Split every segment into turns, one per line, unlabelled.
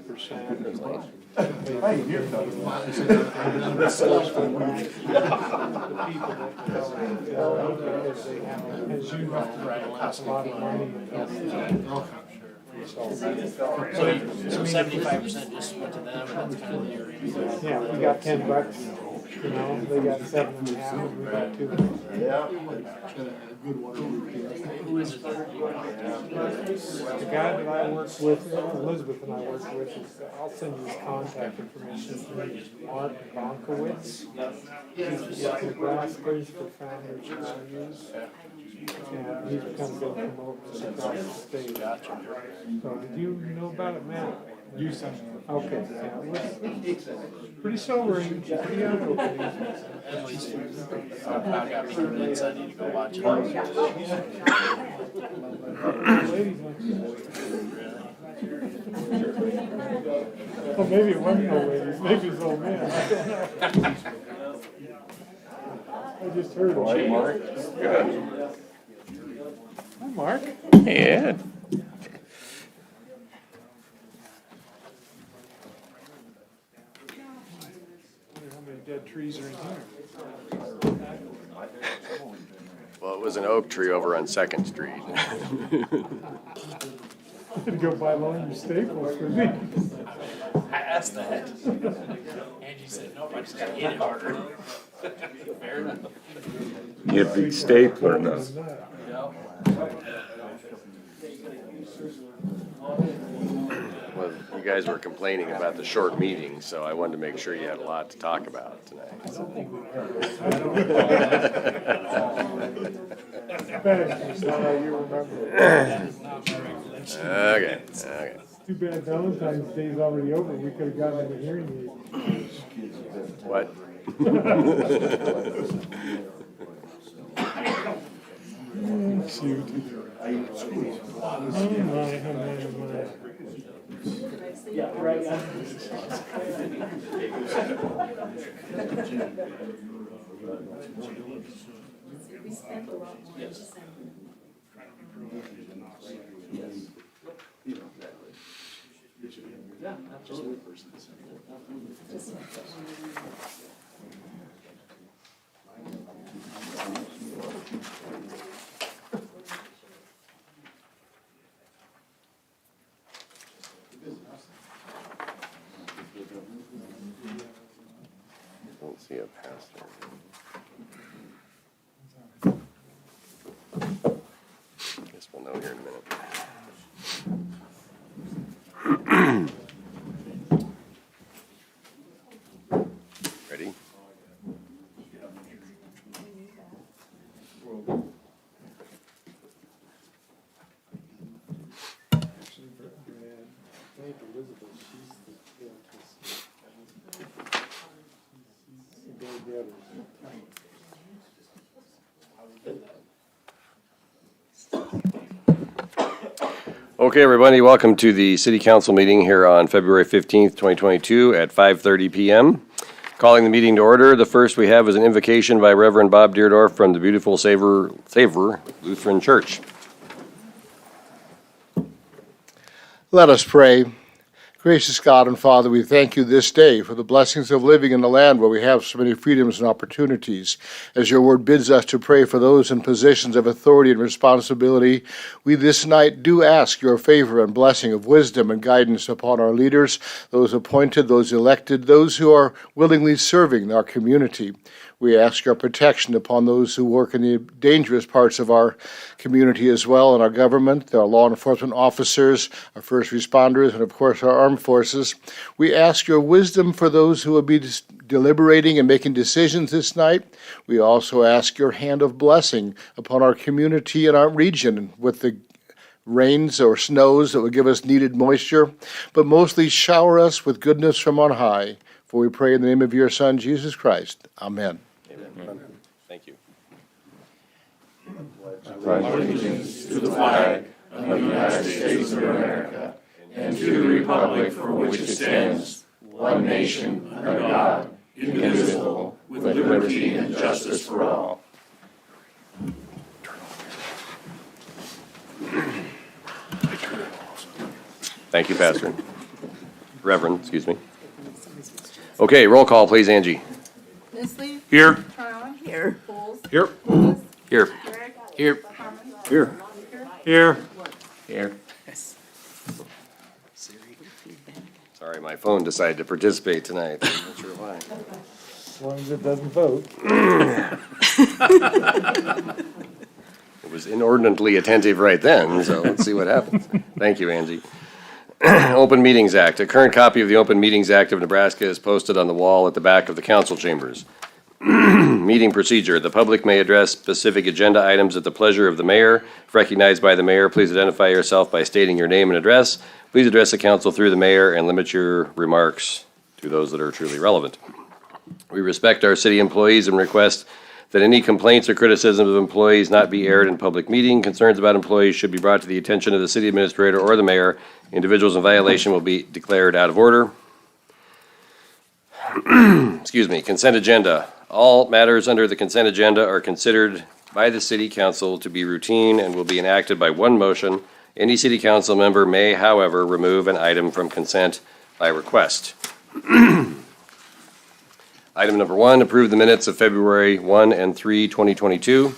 So 75% just went to them, and that's kind of the area.
Yeah, we got $10, you know, they got 7.5, and we got 2.
Yeah.
Who is it that you want?
The guy that I work with, Elizabeth and I work with, I'll send you his contact information. His name is Mark Bonkowitz. He's with Nebraska for Founders Values. And he's kind of been promoted across the state. So did you know about it, Matt? You sent me. Okay, yeah, it was pretty sobering, pretty eye-opening.
I've got me convinced I need to go watch it.
Ladies, well, maybe it wasn't no ladies, maybe it was old man. I don't know. I just heard it.
Hey, Mark. Good.
Hi, Mark.
Yeah.
I wonder how many dead trees are in here.
Well, it was an oak tree over on 2nd Street.
I'm gonna go buy one of your staples for me.
I asked that. Angie said, nope, I just got to get it harder. Fair enough.
You'd be stapler now. Well, you guys were complaining about the short meeting, so I wanted to make sure you had a lot to talk about tonight.
Thanks, that's how you remember.
Okay.
Too bad Valentine's Day's already over, we could've gotten him a hearing aid.
What?
Shoot. Oh my.
Yeah, right.
We spent a lot more. Yes.
Yeah, absolutely.
Don't see a pastor. Guess we'll know here in a minute. Ready? Okay, everybody, welcome to the City Council meeting here on February 15th, 2022 at 5:30 p.m. Calling the meeting to order. The first we have is an invocation by Reverend Bob Deerdorf from the beautiful Savor Lutheran Church.
Let us pray. Gracious God and Father, we thank you this day for the blessings of living in the land where we have so many freedoms and opportunities. As your word bids us to pray for those in positions of authority and responsibility, we this night do ask your favor and blessing of wisdom and guidance upon our leaders, those appointed, those elected, those who are willingly serving our community. We ask your protection upon those who work in the dangerous parts of our community as well, and our government, our law enforcement officers, our first responders, and of course our armed forces. We ask your wisdom for those who will be deliberating and making decisions this night. We also ask your hand of blessing upon our community and our region with the rains or snows that will give us needed moisture, but mostly shower us with goodness from on high. For we pray in the name of your Son, Jesus Christ. Amen.
Amen. Thank you.
I pledge allegiance to the flag of the United States of America and to the republic for which it stands, one nation, under God, indivisible, with liberty and justice for all.
Thank you, Pastor. Reverend, excuse me. Okay, roll call, please, Angie.
Nestle,
Here.
Tryon. Here. Bulls.
Here.
Lucas.
Here.
Garrett.
Here.
Harmon.
Here.
Here.
Here.
Sorry, my phone decided to participate tonight. I'm not sure why.
As long as it doesn't vote.
It was inordinately attentive right then, so let's see what happens. Thank you, Angie. Open Meetings Act. A current copy of the Open Meetings Act of Nebraska is posted on the wall at the back of the council chambers. Meeting procedure. The public may address specific agenda items at the pleasure of the mayor. If recognized by the mayor, please identify yourself by stating your name and address. Please address the council through the mayor and limit your remarks to those that are truly relevant. We respect our city employees and request that any complaints or criticisms of employees not be aired in public meeting. Concerns about employees should be brought to the attention of the city administrator or the mayor. Individuals in violation will be declared out of order. Excuse me, consent agenda. All matters under the consent agenda are considered by the city council to be routine and will be enacted by one motion. Any city council member may, however, remove an item from consent by request. Item number 1, approve the minutes of February 1 and 3, 2022.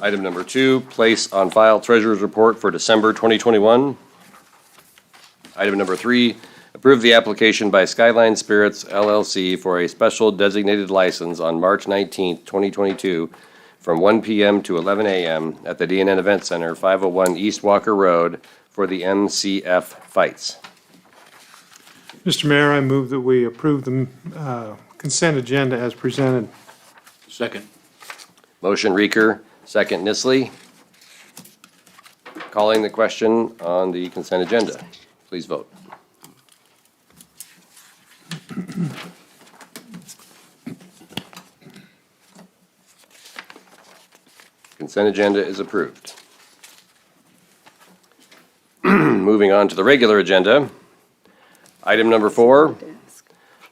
Item number 2, place on file treasurer's report for December 2021. Item number 3, approve the application by Skyline Spirits LLC for a special designated license on March 19, 2022 from 1 p.m. to 11 a.m. at the D&N Event Center, 501 East Walker Road for the MCF Fights.
Mr. Mayor, I move that we approve the consent agenda as presented.
Second.
Motion Reeker, second Nisly. Calling the question on the consent agenda. Please vote. Consent agenda is approved. Moving on to the regular agenda. Item number 4,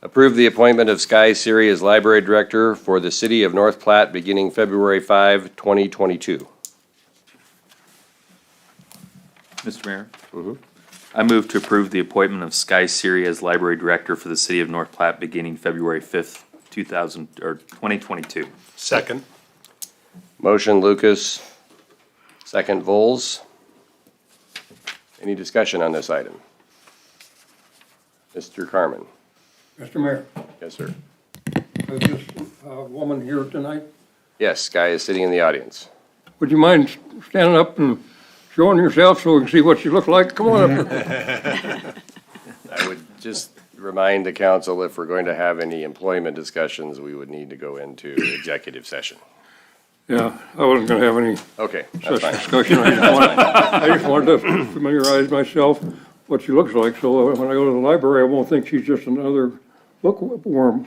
approve the appointment of Sky Siri as library director for the city of North Platte beginning February 5, 2022.
Mr. Mayor? I move to approve the appointment of Sky Siri as library director for the city of North Platte beginning February 5th, 2022.
Second.
Motion Lucas, second Vols. Any discussion on this item? Mr. Carmen?
Mr. Mayor,
Yes, sir.
there's this woman here tonight.
Yes, Sky is sitting in the audience.
Would you mind standing up and showing yourself so we can see what you look like? Come on up.
I would just remind the council if we're going to have any employment discussions, we would need to go into executive session.
Yeah, I wasn't gonna have any
Okay, that's
such
fine.
discussion. I just wanted to familiarize myself what she looks like, so when I go to the library, I won't think she's just another bookworm.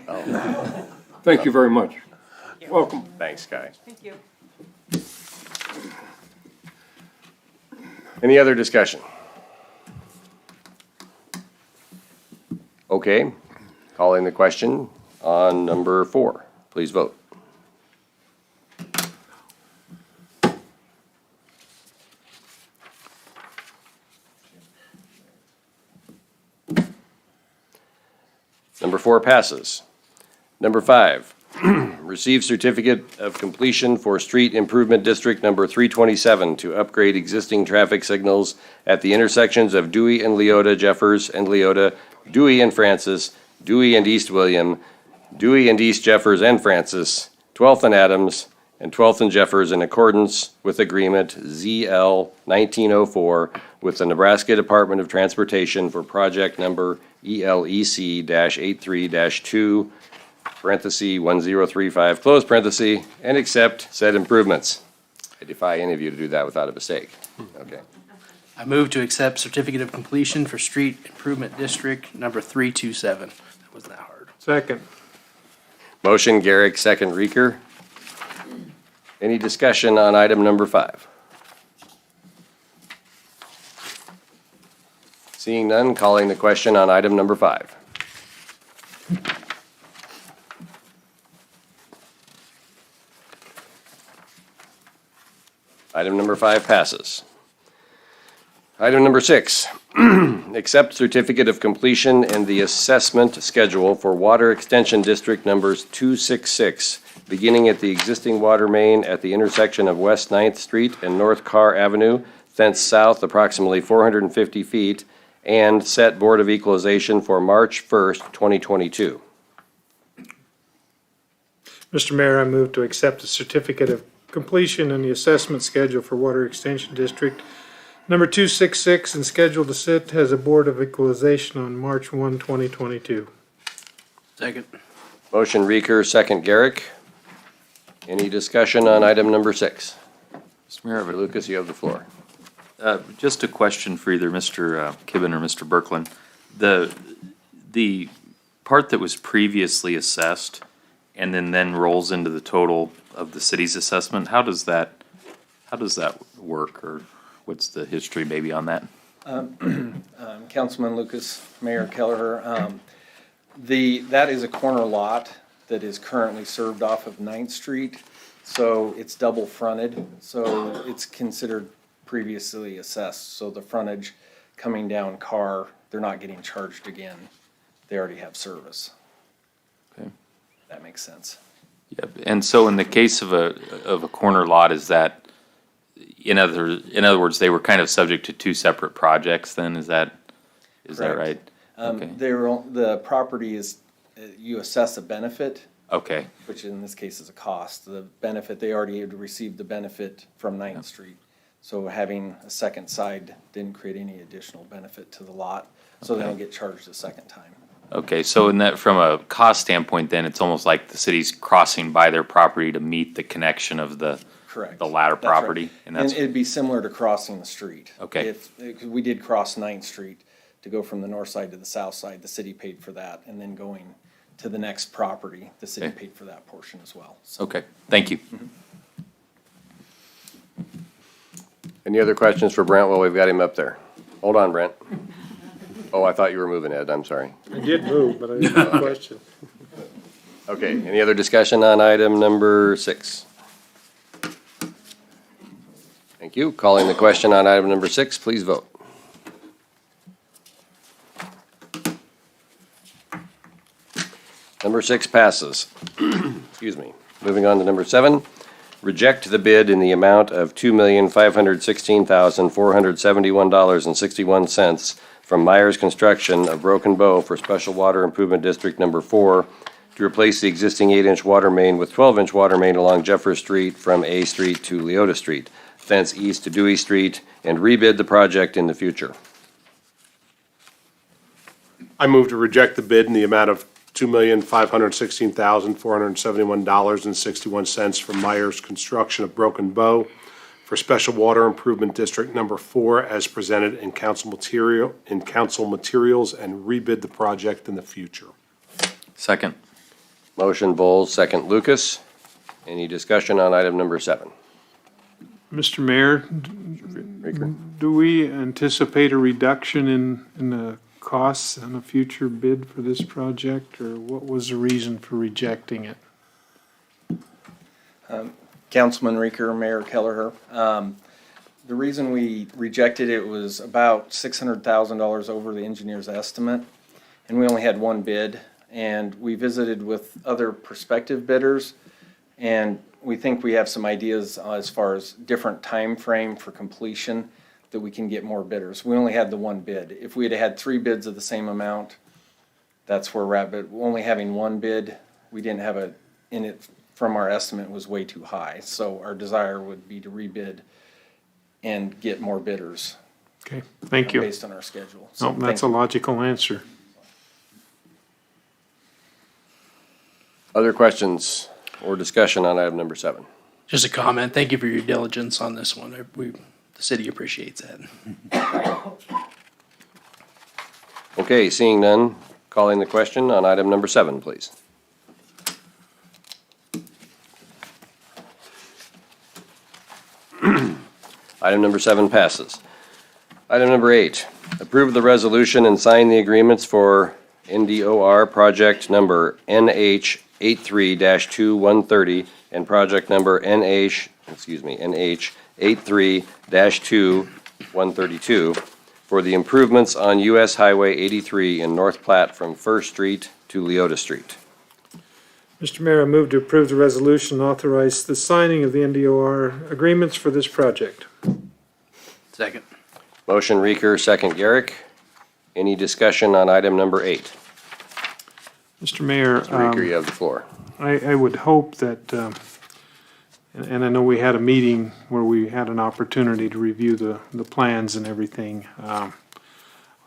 Thank you very much. Welcome.
Thanks, Sky.
Thank you.
Any other discussion? Okay, calling the question on number 4. Please vote. Number 4 passes. Number 5, receive certificate of completion for Street Improvement District Number 327 to upgrade existing traffic signals at the intersections of Dewey and Leota, Jeffers and Leota, Dewey and Francis, Dewey and East William, Dewey and East Jeffers and Francis, 12th and Adams, and 12th and Jeffers in accordance with agreement ZL 1904 with the Nebraska Department of Transportation for project number ELEC-83-2, parenthesis 1035, close parenthesis, and accept said improvements. I defy any of you to do that without a mistake. Okay.
I move to accept certificate of completion for Street Improvement District number 327. That wasn't that hard.
Second.
Motion Garrick, second Reeker. Any discussion on item number 5? Seeing none, calling the question on item number 5. Item number 5 passes. Item number 6, accept certificate of completion and the assessment schedule for Water Extension District numbers 266, beginning at the existing water main at the intersection of West 9th Street and North Carr Avenue, thence south approximately 450 feet, and set Board of Equalization for March 1st, 2022.
Mr. Mayor, I move to accept the certificate of completion and the assessment schedule for Water Extension District number 266 and schedule to sit as a Board of Equalization on March 1, 2022.
Second.
Motion Reeker, second Garrick. Any discussion on item number 6?
Mr. Mayor, I have
Lucas, you have the floor.
just a question for either Mr. Kibben or Mr. Berkland. The part that was previously assessed and then rolls into the total of the city's assessment, how does that work, or what's the history maybe on that?
Councilman Lucas, Mayor Kelleher, that is a corner lot that is currently served off of 9th Street, so it's double fronted, so it's considered previously assessed. So the frontage coming down Carr, they're not getting charged again. They already have service.
Okay.
That makes sense.
Yeah, and so in the case of a corner lot, is that, in other words, they were kind of subject to two separate projects then, is that
Correct.
right? Okay.
The property is, you assess a benefit,
Okay,
which in this case is a cost. The benefit, they already had received the benefit from 9th Street. So having a second side didn't create any additional benefit to the lot, so they don't get charged a second time.
okay, so in that, from a cost standpoint then, it's almost like the city's crossing by their property to meet the connection of the
Correct.
the latter
That's right.
property?
And it'd be similar to crossing the street.
Okay.
If we did cross 9th Street to go from the north side to the south side, the city paid for that, and then going to the next property, the city
Okay.
paid for that portion as well. So
Okay, thank you.
Any other questions for Brent while we've got him up there? Hold on, Brent. Oh, I thought you were moving, Ed, I'm sorry.
I did move, but I didn't have a question.
Okay, any other discussion on item number 6? Thank you. Calling the question on item number 6, please vote. Number 6 passes. Excuse me. Moving on to number 7. Reject the bid in the amount of $2,516,471.61 from Myers Construction of Broken Bow for Special Water Improvement District Number 4 to replace the existing 8-inch water main with 12-inch water main along Jeffers Street from A Street to Leota Street, thence east to Dewey Street, and rebid the project in the future.
I move to reject the bid in the amount of $2,516,471.61 from Myers Construction of Broken Bow for Special Water Improvement District Number 4 as presented in council materials and rebid the project in the future.
Second.
Motion Bowles, second Lucas. Any discussion on item number 7?
Mr. Mayor, do we anticipate a reduction in the costs on a future bid for this project, or what was the reason for rejecting it?
Councilman Reeker, Mayor Kelleher, the reason we rejected it was about $600,000 over the engineer's estimate, and we only had one bid. And we visited with other prospective bidders, and we think we have some ideas as far as different time frame for completion that we can get more bidders. We only had the one bid. If we had had 3 bids of the same amount, that's where we're at. But only having one bid, we didn't have in it from our estimate was way too high. So our desire would be to rebid and get more bidders.
Okay, thank you.
Based on our schedule. So
No, that's a logical answer.
Other questions or discussion on item number 7?
Just a comment. Thank you for your diligence on this one. The city appreciates that.
Okay, seeing none, calling the question on item number 7, please. Item number 7 passes. Item number 8, approve the resolution and sign the agreements for Ndor project number NH83-2130 and project number NH83-2131 132 for the improvements on US Highway 83 in North Platte from First Street to Leota Street.
Mr. Mayor, I move to approve the resolution and authorize the signing of the NDOR agreements for this project.
Second.
Motion Reeker, second Garrick. Any discussion on item number 8?
Mr. Mayor,
Mr. Reeker, you have the floor.
I would hope that, and I know we had a meeting where we had an opportunity to review the plans and everything.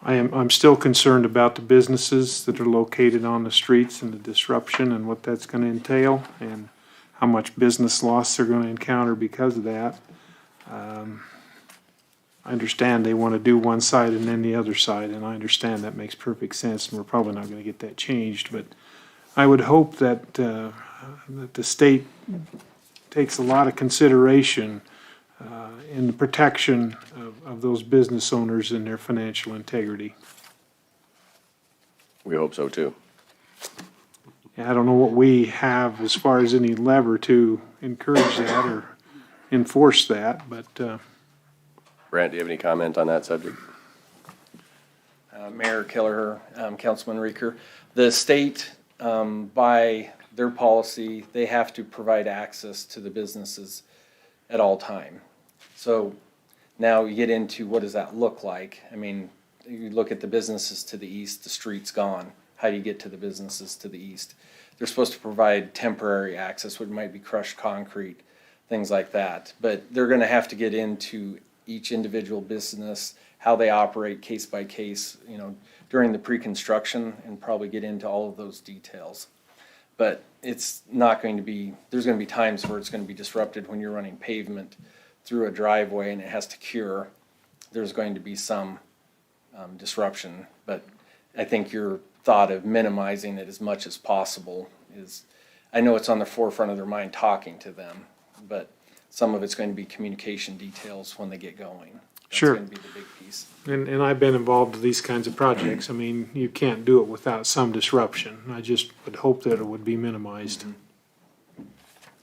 I'm still concerned about the businesses that are located on the streets and the disruption and what that's going to entail and how much business loss they're going to encounter because of that. I understand they want to do one side and then the other side, and I understand that makes perfect sense, and we're probably not going to get that changed. But I would hope that that the state takes a lot of consideration in the protection of those business owners and their financial integrity.
We hope so too.
I don't know what we have as far as any lever to encourage that or enforce that, but
Brant, do you have any comment on that subject?
Mayor Kelleher, Councilman Reeker, the state, by their policy, they have to provide access to the businesses at all time. So now you get into what does that look like? I mean, you look at the businesses to the east, the street's gone. How do you get to the businesses to the east? They're supposed to provide temporary access, which might be crushed concrete, things like that. But they're gonna have to get into each individual business, how they operate case by case, during the pre-construction, and probably get into all of those details. But it's not going to be, there's gonna be times where it's gonna be disrupted when you're running pavement through a driveway and it has to cure. There's going to be some disruption, but I think your thought of minimizing it as much as possible is, I know it's on the forefront of their mind talking to them, but some of it's going to be communication details when they get going.
Sure.
That's going to be the big piece.
and I've been involved in these kinds of projects. I mean, you can't do it without some disruption. I just would hope that it would be minimized.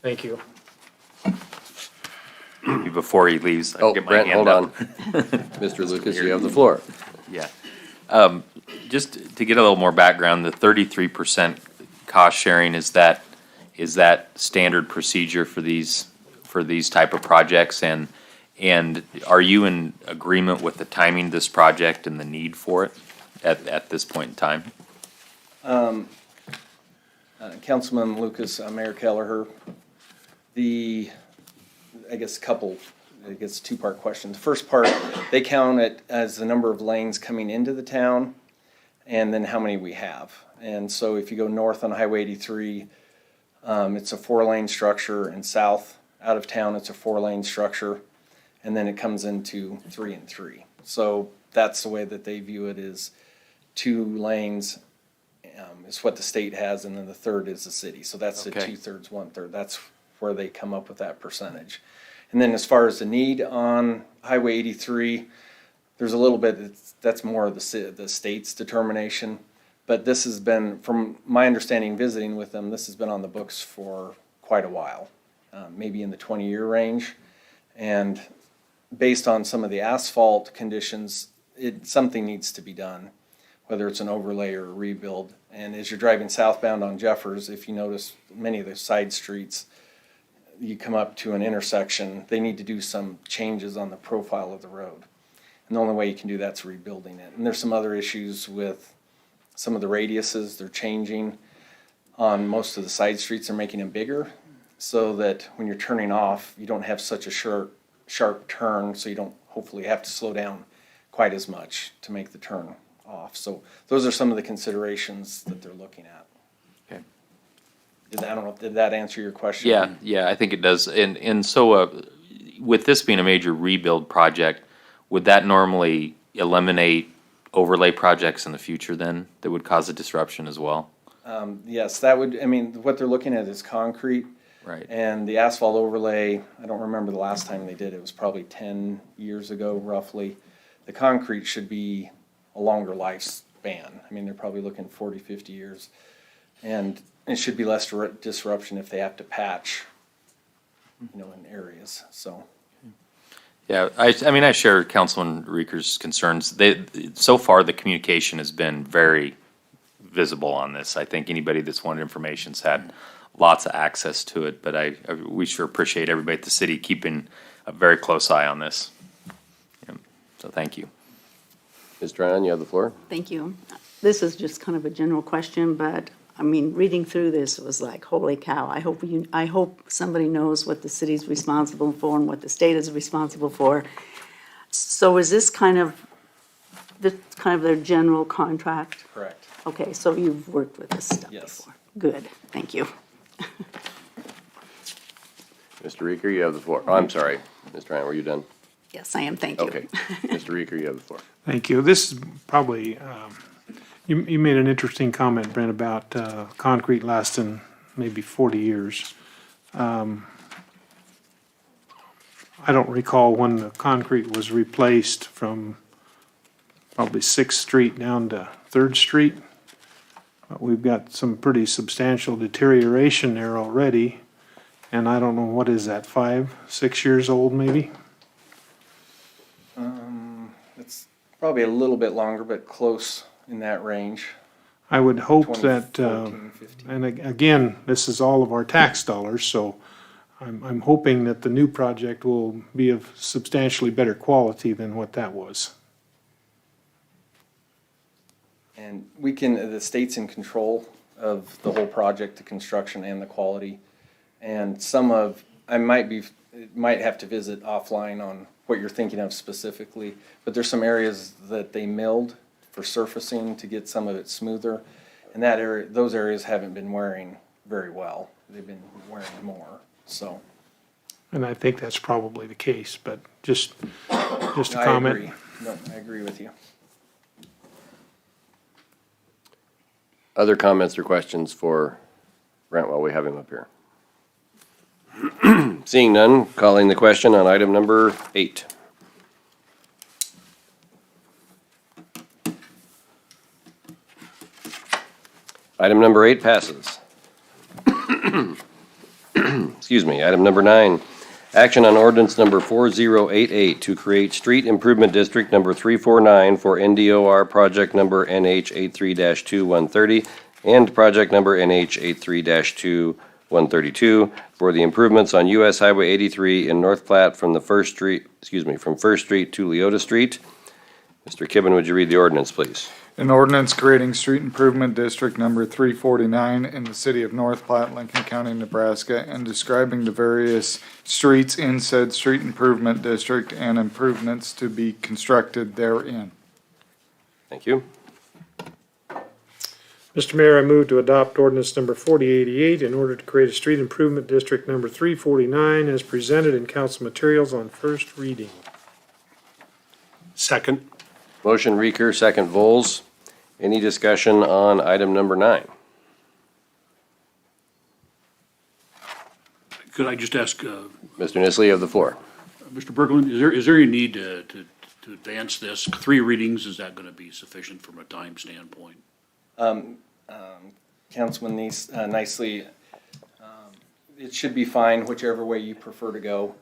Thank you.
Maybe before he leaves, I can
Oh,
get my
Brent,
hand
hold
up.
on. Mr. Lucas, you have the floor.
Yeah. Just to get a little more background, the 33% cost sharing, is that standard procedure for these type of projects? And are you in agreement with the timing of this project and the need for it at this point in time?
Councilman Lucas, Mayor Kelleher, I guess two-part question. The first part, they count it as the number of lanes coming into the town and then how many we have. And so if you go north on Highway 83, it's a 4-lane structure, and south out of town, it's a 4-lane structure, and then it comes into 3 and 3. So that's the way that they view it, is 2 lanes is what the state has, and then the third is the city. So that's the
Okay.
2/3, 1/3. That's where they come up with that percentage. And then as far as the need on Highway 83, there's a little bit, that's more of the state's determination. But this has been, from my understanding visiting with them, this has been on the books for quite a while, maybe in the 20-year range. And based on some of the asphalt conditions, something needs to be done, whether it's an overlay or a rebuild. And as you're driving southbound on Jeffers, if you notice many of the side streets, you come up to an intersection, they need to do some changes on the profile of the road. And the only way you can do that's rebuilding it. And there's some other issues with some of the radiuses, they're changing. On most of the side streets, they're making them bigger so that when you're turning off, you don't have such a sharp turn, so you don't hopefully have to slow down quite as much to make the turn off. So those are some of the considerations that they're looking at.
Okay.
Did that answer your question?
Yeah, I think it does. And so, with this being a major rebuild project, would that normally eliminate overlay projects in the future then that would cause a disruption as well?
Yes, that would, what they're looking at is concrete.
Right.
And the asphalt overlay, I don't remember the last time they did it, was probably 10 years ago roughly. The concrete should be a longer lifespan. They're probably looking 40, 50 years. And it should be less disruption if they have to patch, in areas, so.
Yeah, I mean, I share Councilman Reeker's concerns. So far, the communication has been very visible on this. I think anybody that's wanted information's had lots of access to it, but we sure appreciate everybody at the city keeping a very close eye on this. Yeah, so thank you.
Ms. Tran, you have the floor.
Thank you. This is just kind of a general question, but I mean, reading through this was like, holy cow. I hope somebody knows what the city's responsible for and what the state is responsible for. So is this kind of their general contract?
Correct.
Okay, so you've worked with this stuff
Yes.
before. Good, thank you.
Mr. Reeker, you have the floor. Oh, I'm sorry. Ms. Tran, were you done?
Yes, I am, thank you.
Okay. Mr. Reeker, you have the floor.
Thank you. This is probably, you made an interesting comment, Brent, about concrete lasting maybe 40 years. I don't recall when the concrete was replaced from probably 6th Street down to 3rd Street. But we've got some pretty substantial deterioration there already. And I don't know, what is that, 5, 6 years old maybe?
It's probably a little bit longer, but close in that range.
I would hope that,
2014, 15.
and again, this is all of our tax dollars, so I'm hoping that the new project will be of substantially better quality than what that was.
And the state's in control of the whole project, the construction and the quality. And I might have to visit offline on what you're thinking of specifically, but there's some areas that they milled for surfacing to get some of it smoother. And those areas haven't been wearing very well. They've been wearing more, so.
And I think that's probably the case, but just a
I
comment.
agree. No, I agree with you.
Other comments or questions for Brent while we have him up here? Seeing none, calling the question on item number 8. Item number 8 passes. Excuse me. Item number 9, action on ordinance number 4088 to create street improvement district number 349 for NDOR project number NH83-2130 and project number NH83-2132 for the improvements on US Highway 83 in North Platte from First Street to Leota Street. Mr. Kibben, would you read the ordinance, please?
An ordinance creating street improvement district number 349 in the city of North Platte, Lincoln County, Nebraska, and describing the various streets in said street improvement district and improvements to be constructed therein.
Thank you.
Mr. Mayor, I move to adopt ordinance number 4088 in order to create a street improvement district number 349 as presented in council materials on first reading.
Second.
Motion Reeker, second Vols. Any discussion on item number 9?
Could I just ask,
Mr. Nisley, you have the floor.
Mr. Berglund, is there a need to advance this? 3 readings, is that gonna be sufficient from a time standpoint?
Councilman Nicely, it should be fine whichever way you prefer to go.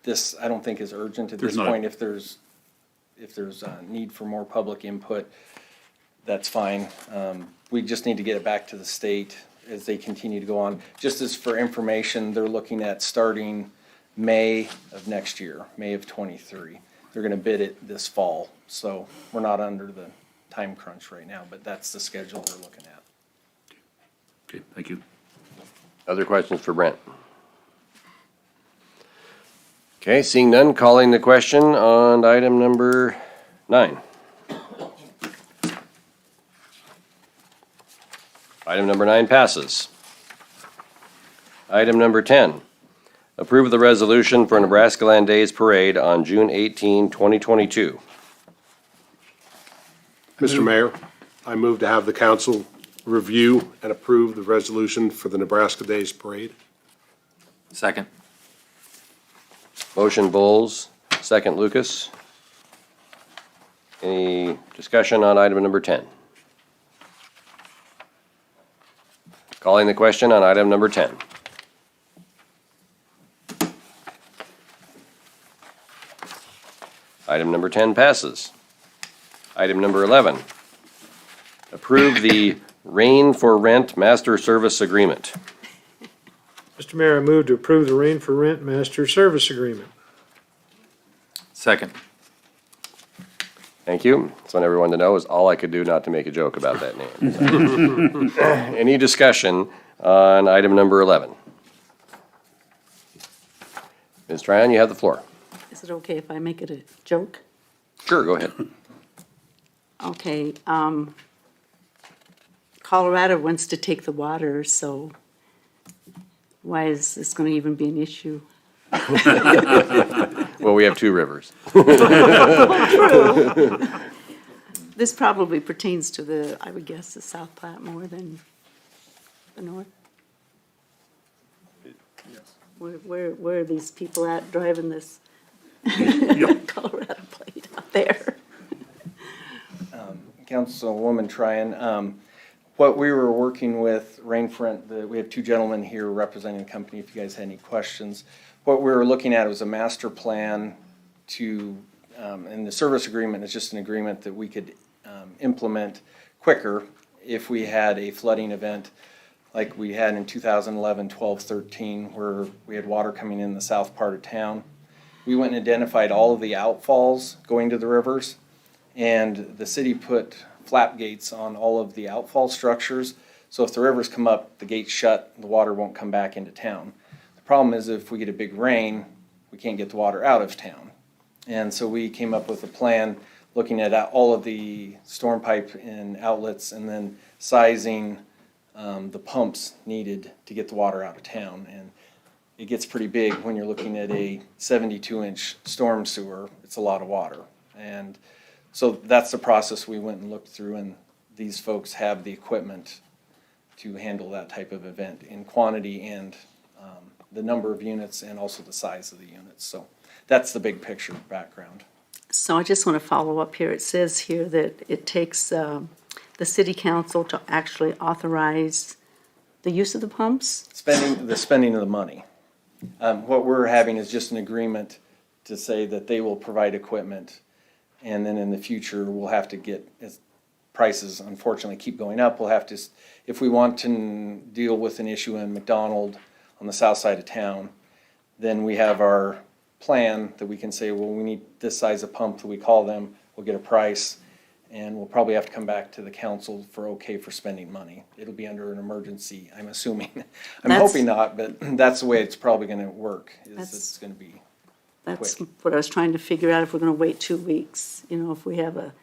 This, I don't think is urgent at this
There's not a-
point. If there's a need for more public input, that's fine. We just need to get it back to the state as they continue to go on. Just as for information, they're looking at starting May of next year, May of '23. They're gonna bid it this fall, so we're not under the time crunch right now, but that's the schedule they're looking at.
Okay, thank you.
Other questions for Brent? Okay, seeing none, calling the question on item number 9. Item number 9 passes. Item number 10, approve the resolution for Nebraska Land Days Parade on June 18, 2022.
Mr. Mayor, I move to have the council review and approve the resolution for the Nebraska Days Parade.
Second.
Motion Bowles, second Lucas. Any discussion on item number 10? Calling the question on item number 10. Item number 10 passes. Item number 11, approve the Rain for Rent Master Service Agreement.
Mr. Mayor, I move to approve the Rain for Rent Master Service Agreement.
Second.
Thank you. Just want everyone to know is all I could do not to make a joke about that name. Any discussion on item number 11? Ms. Tryon, you have the floor.
Is it okay if I make it a joke?
Sure, go ahead.
Okay, Colorado wants to take the water, so why is this gonna even be an issue?
Well, we have two rivers.
This probably pertains to the, I would guess, the South Platte more than the North. Where are these people at driving this Colorado plate out there?
Councilwoman Tryon, what we were working with Rain for Rent, we have two gentlemen here representing the company if you guys had any questions. What we were looking at was a master plan to, and the service agreement is just an agreement that we could implement quicker if we had a flooding event like we had in 2011, 12, 13, where we had water coming in the south part of town. We went and identified all of the outfalls going to the rivers, and the city put flap gates on all of the outfall structures. So if the rivers come up, the gate's shut, the water won't come back into town. The problem is if we get a big rain, we can't get the water out of town. And so we came up with a plan looking at all of the storm pipe and outlets and then sizing the pumps needed to get the water out of town. And it gets pretty big when you're looking at a 72-inch storm sewer. It's a lot of water. And so that's the process we went and looked through, and these folks have the equipment to handle that type of event in quantity and the number of units and also the size of the units. So that's the big picture background.
So I just want to follow up here. It says here that it takes the city council to actually authorize the use of the pumps?
Spending of the money. What we're having is just an agreement to say that they will provide equipment, and then in the future, we'll have to get, as prices unfortunately keep going up, we'll have to, if we want to deal with an issue in McDonald on the south side of town, then we have our plan that we can say, well, we need this size of pump that we call them, we'll get a price, and we'll probably have to come back to the council for okay for spending money. It'll be under an emergency, I'm assuming. I'm hoping not, but that's the way it's probably gonna work, is it's gonna be
That's
quick.
what I was trying to figure out, if we're gonna wait 2 weeks, you know, if we have a,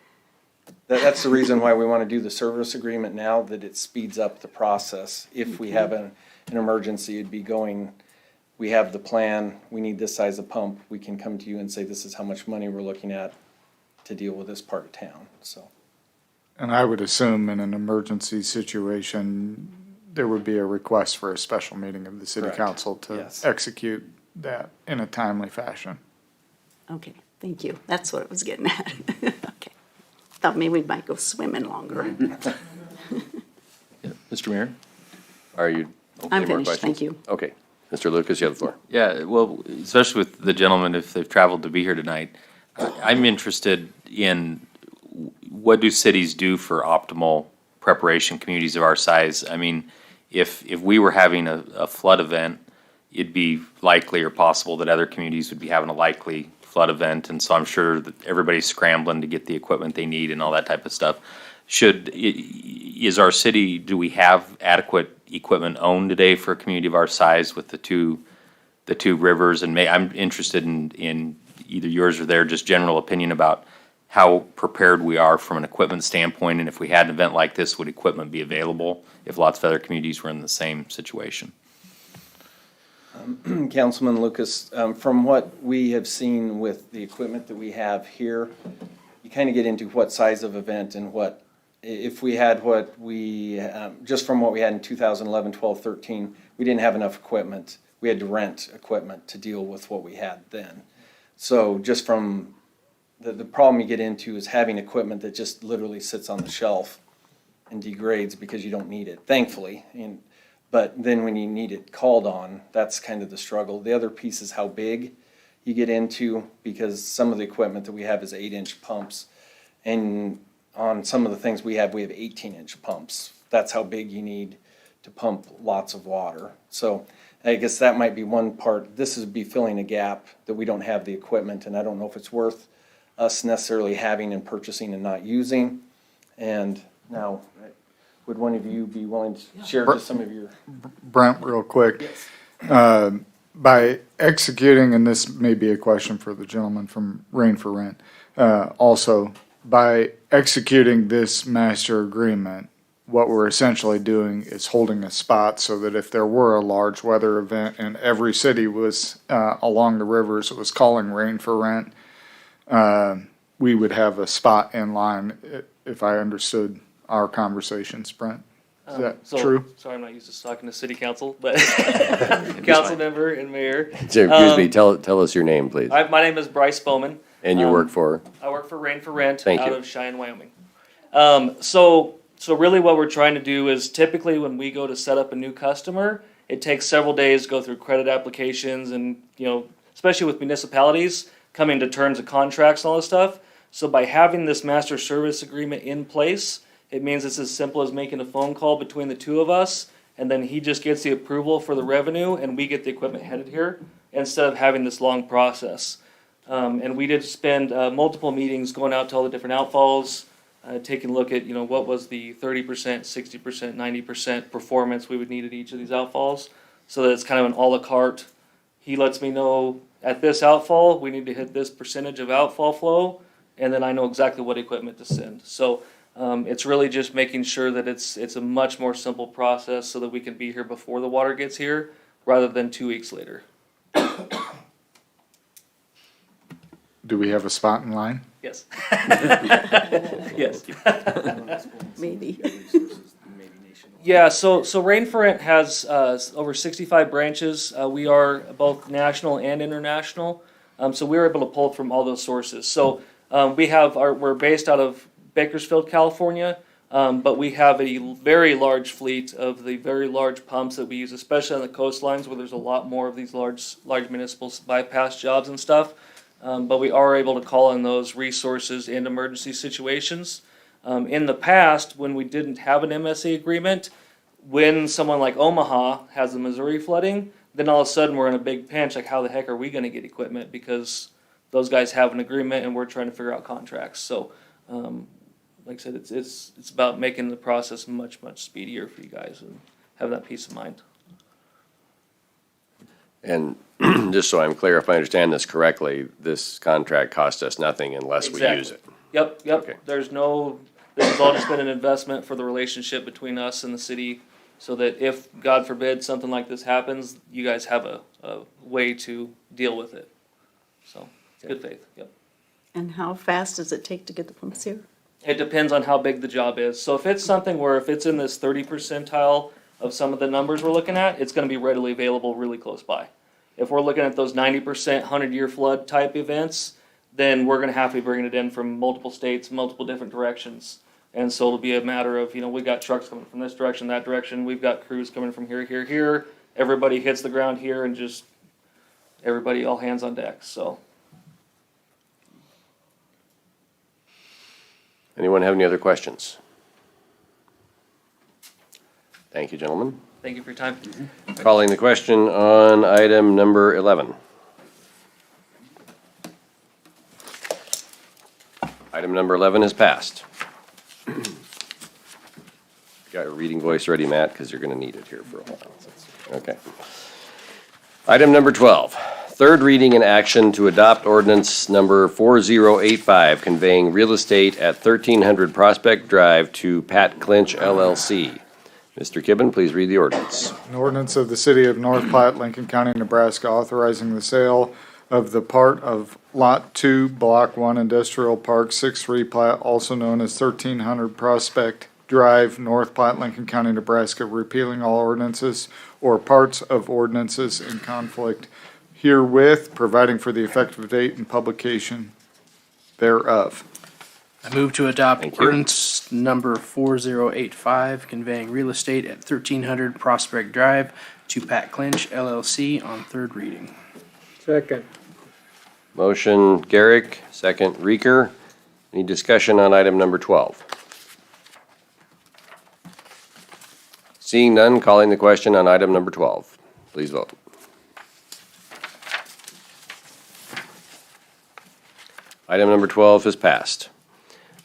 That's the reason why we wanna do the service agreement now, that it speeds up the process. If we have an emergency, it'd be going, we have the plan, we need this size of pump, we can come to you and say, this is how much money we're looking at to deal with this part of town, so.
And I would assume in an emergency situation, there would be a request for a special meeting of the city
Correct.
council to
Yes.
execute that in a timely fashion.
okay, thank you. That's what I was getting at. Okay. Thought maybe we might go swimming longer.
Mr. Mayor?
Are you?
I'm
any more
finished,
questions?
thank you.
Okay. Mr. Lucas, you have the floor.
Yeah, well, especially with the gentlemen, if they've traveled to be here tonight, I'm interested in what do cities do for optimal preparation, communities of our size? I mean, if we were having a flood event, it'd be likely or possible that other communities would be having a likely flood event, and so I'm sure that everybody's scrambling to get the equipment they need and all that type of stuff. Is our city, do we have adequate equipment owned today for a community of our size with the two rivers? And I'm interested in either yours or their just general opinion about how prepared we are from an equipment standpoint, and if we had an event like this, would equipment be available if lots of other communities were in the same situation?
Councilman Lucas, from what we have seen with the equipment that we have here, you kind of get into what size of event and what, if we had what we, just from what we had in 2011, 12, 13, we didn't have enough equipment. We had to rent equipment to deal with what we had then. So just from, the problem you get into is having equipment that just literally sits on the shelf and degrades because you don't need it, thankfully. But then when you need it called on, that's kind of the struggle. The other piece is how big. you get into, because some of the equipment that we have is 8-inch pumps. And on some of the things we have 18-inch pumps. That's how big you need to pump lots of water. So I guess that might be one part. This would be filling a gap that we don't have the equipment, and I don't know if it's worth us necessarily having and purchasing and not using. And now, would one of you be willing to share just some of your?
Brent, real quick. By executing, and this may be a question for the gentleman from Rain for Rent, also, by executing this master agreement, what we're essentially doing is holding a spot so that if there were a large weather event and every city was along the rivers, it was calling Rain for Rent, we would have a spot in line, if I understood our conversations, Brent. Is that true?
Sorry, I'm not used to talking to city council, but council member and mayor.
Excuse me, tell us your name, please.
My name is Bryce Bowman.
And you work for?
I work for Rain for Rent
Thank
out
you.
of Cheyenne, Wyoming. So really what we're trying to do is typically when we go to set up a new customer, it takes several days to go through credit applications and, especially with municipalities, coming to terms of contracts and all this stuff. So by having this master service agreement in place, it means it's as simple as making a phone call between the two of us, and then he just gets the approval for the revenue, and we get the equipment headed here, instead of having this long process. And we did spend multiple meetings going out to all the different outfalls, taking a look at, what was the 30%, 60%, 90% performance we would need at each of these outfalls, so that it's kind of an a la carte. He lets me know at this outfall, we need to hit this percentage of outfall flow, and then I know exactly what equipment to send. So it's really just making sure that it's a much more simple process so that we can be here before the water gets here, rather than 2 weeks later.
Do we have a spot in line?
Yes. Yes.
Maybe.
Yeah, so Rain for Rent has over 65 branches. We are both national and international. So we were able to pull from all those sources. So we're based out of Bakersfield, California, but we have a very large fleet of the very large pumps that we use, especially on the coastlines where there's a lot more of these large municipal bypass jobs and stuff. But we are able to call in those resources in emergency situations. In the past, when we didn't have an MSA agreement, when someone like Omaha has the Missouri flooding, then all of a sudden we're in a big pinch. Like, how the heck are we going to get equipment? Because those guys have an agreement and we're trying to figure out contracts. So, like I said, it's about making the process much speedier for you guys and have that peace of mind.
And just so I'm clear, if I understand this correctly, this contract costs us nothing unless we use it.
Yep.
Okay.
This has all just been an investment for the relationship between us and the city, so that if, God forbid, something like this happens, you guys have a way to deal with it. So, it's good faith, yep.
And how fast does it take to get the pumps here?
It depends on how big the job is. So if it's something where if it's in this 30 percentile of some of the numbers we're looking at, it's gonna be readily available really close by. If we're looking at those 90%, 100-year flood type events, then we're gonna have to be bringing it in from multiple states, multiple different directions. And so it'll be a matter of, we got trucks coming from this direction, that direction, we've got crews coming from here. Everybody hits the ground here and just, everybody all hands on deck, so.
Anyone have any other questions? Thank you, gentlemen.
Thank you for your time.
Calling the question on item number 11. Item number 11 is passed. Got your reading voice ready, Matt, because you're going to need it here for a while. Okay. Item number 12, third reading and action to adopt ordinance number 4085, conveying real estate at 1300 Prospect Drive to Pat Clinch LLC. Mr. Kibben, please read the ordinance.
An ordinance of the City of North Platte, Lincoln County, Nebraska, authorizing the sale of the part of Lot 2, Block 1 Industrial Park 6-3 plat, also known as 1300 Prospect Drive, North Platte, Lincoln County, Nebraska, repealing all ordinances or parts of ordinances in conflict herewith, providing for the effective date and publication thereof.
I move to adopt
Thank you.
ordinance number 4085, conveying real estate at 1300 Prospect Drive to Pat Clinch LLC on third reading.
Second.
Motion Garrick, second Reeker. Any discussion on item number 12? Seeing none, calling the question on item number 12. Please vote. Item number 12 is passed.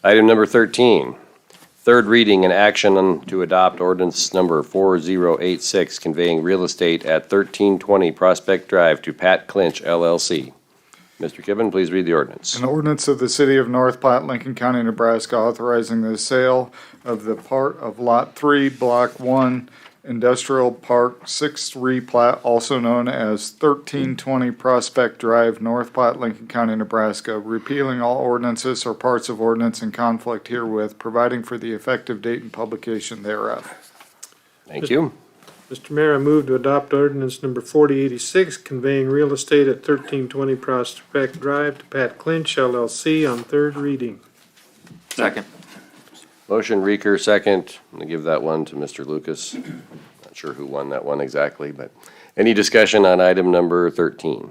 Item number 13, third reading and action to adopt ordinance number 4086, conveying real estate at 1320 Prospect Drive to Pat Clinch LLC. Mr. Kippen, please read the ordinance.
An ordinance of the City of North Platte, Lincoln County, Nebraska, authorizing the sale of the part of Lot 3, Block 1, Industrial Park 6th replat, also known as 1320 Prospect Drive, North Platte, Lincoln County, Nebraska, repealing all ordinances or parts of ordinance in conflict herewith, providing for the effective date and publication thereof.
Thank you.
Mr. Mayor, I move to adopt ordinance number 4086, conveying real estate at 1320 Prospect Drive to Pat Clinch LLC on third reading.
Second.
Motion Reeker, second. I'm going to give that one to Mr. Lucas. Not sure who won that one exactly, but any discussion on item number 13?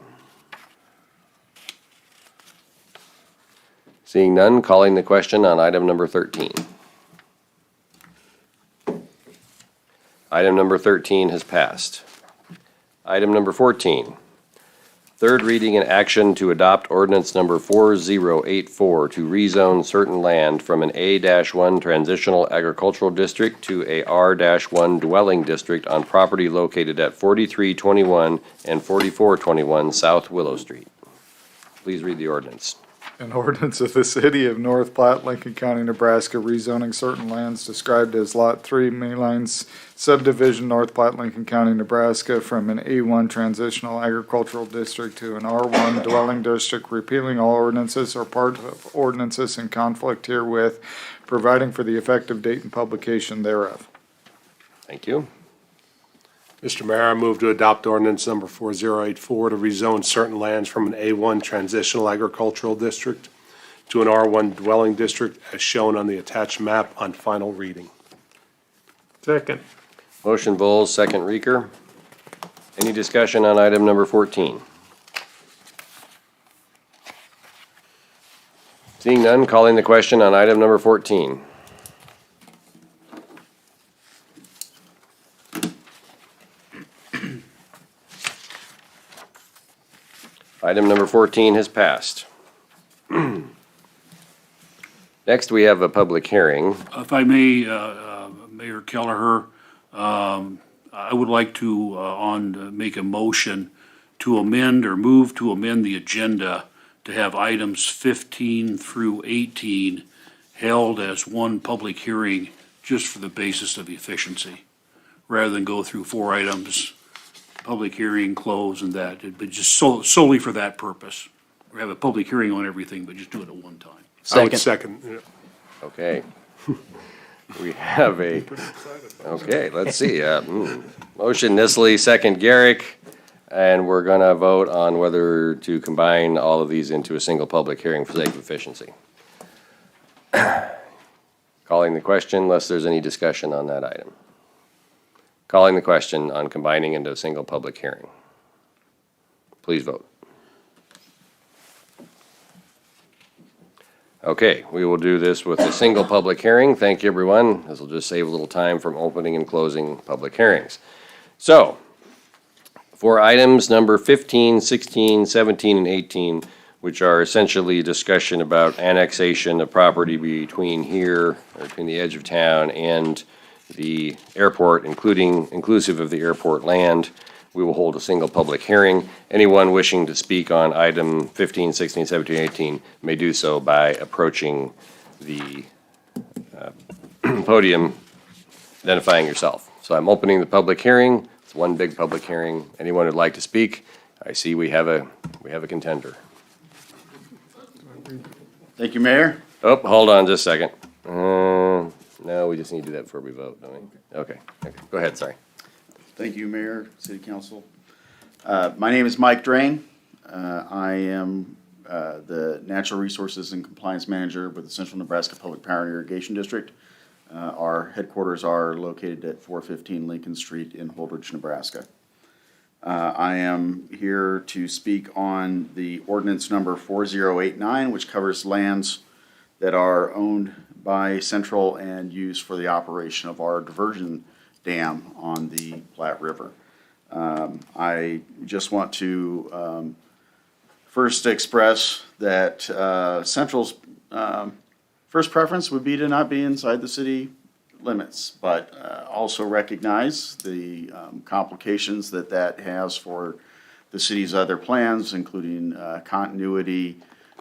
Seeing none, calling the question on item number 13. Item number 13 has passed. Item number 14, third reading and action to adopt ordinance number 4084 to rezone certain land from an A-1 transitional agricultural district to a R-1 dwelling district on property located at 4321 and 4421 South Willow Street. Please read the ordinance.
An ordinance of the City of North Platte, Lincoln County, Nebraska, rezoning certain lands described as Lot 3, Maylines Subdivision, North Platte, Lincoln County, Nebraska, from an A1 transitional agricultural district to an R1 dwelling district, repealing all ordinances or part of ordinances in conflict herewith, providing for the effective date and publication thereof.
Thank you.
Mr. Mayor, I move to adopt ordinance number 4084 to rezone certain lands from an A1 transitional agricultural district to an R1 dwelling district as shown on the attached map on final reading.
Second.
Motion Bowles, second Reeker. Any discussion on item number 14? Seeing none, calling the question on item number 14. Item number 14 has passed. Next, we have a public hearing.
If I may, Mayor Kelleher, I would like to make a motion to amend or move to amend the agenda to have items 15 through 18 held as one public hearing just for the basis of efficiency, rather than go through 4 items, public hearing, close, and that, but just solely for that purpose. We have a public hearing on everything, but just do it at one time.
I would second. Yeah.
Okay. We have a, okay, let's see. Motion Nisley, second Garrick, and we're going to vote on whether to combine all of these into a single public hearing for sake of efficiency. Calling the question, unless there's any discussion on that item. Calling the question on combining into a single public hearing. Please vote. Okay, we will do this with a single public hearing. Thank you, everyone. This will just save a little time from opening and closing public hearings. So, for items number 15, 16, 17, and 18, which are essentially a discussion about annexation of property between here, or between the edge of town and the airport, inclusive of the airport land, we will hold a single public hearing. Anyone wishing to speak on item 15, 16, 17, 18 may do so by approaching the podium, identifying yourself. So I'm opening the public hearing. It's one big public hearing. Anyone who'd like to speak? I see we have a contender.
Thank you, Mayor.
Oh, hold on just a second. No, we just need to do that before we vote, don't we? Okay. Go ahead, sorry.
Thank you, Mayor, City Council. My name is Mike Drain. I am the Natural Resources and Compliance Manager with the Central Nebraska Public Power and Irrigation District. Our headquarters are located at 415 Lincoln Street in Holdridge, Nebraska. I am here to speak on the ordinance number 4089, which covers lands that are owned by Central and used for the operation of our diversion dam on the Platte River. I just want to first express that Central's first preference would be to not be inside the city limits, but also recognize the complications that that has for the city's other plans, including continuity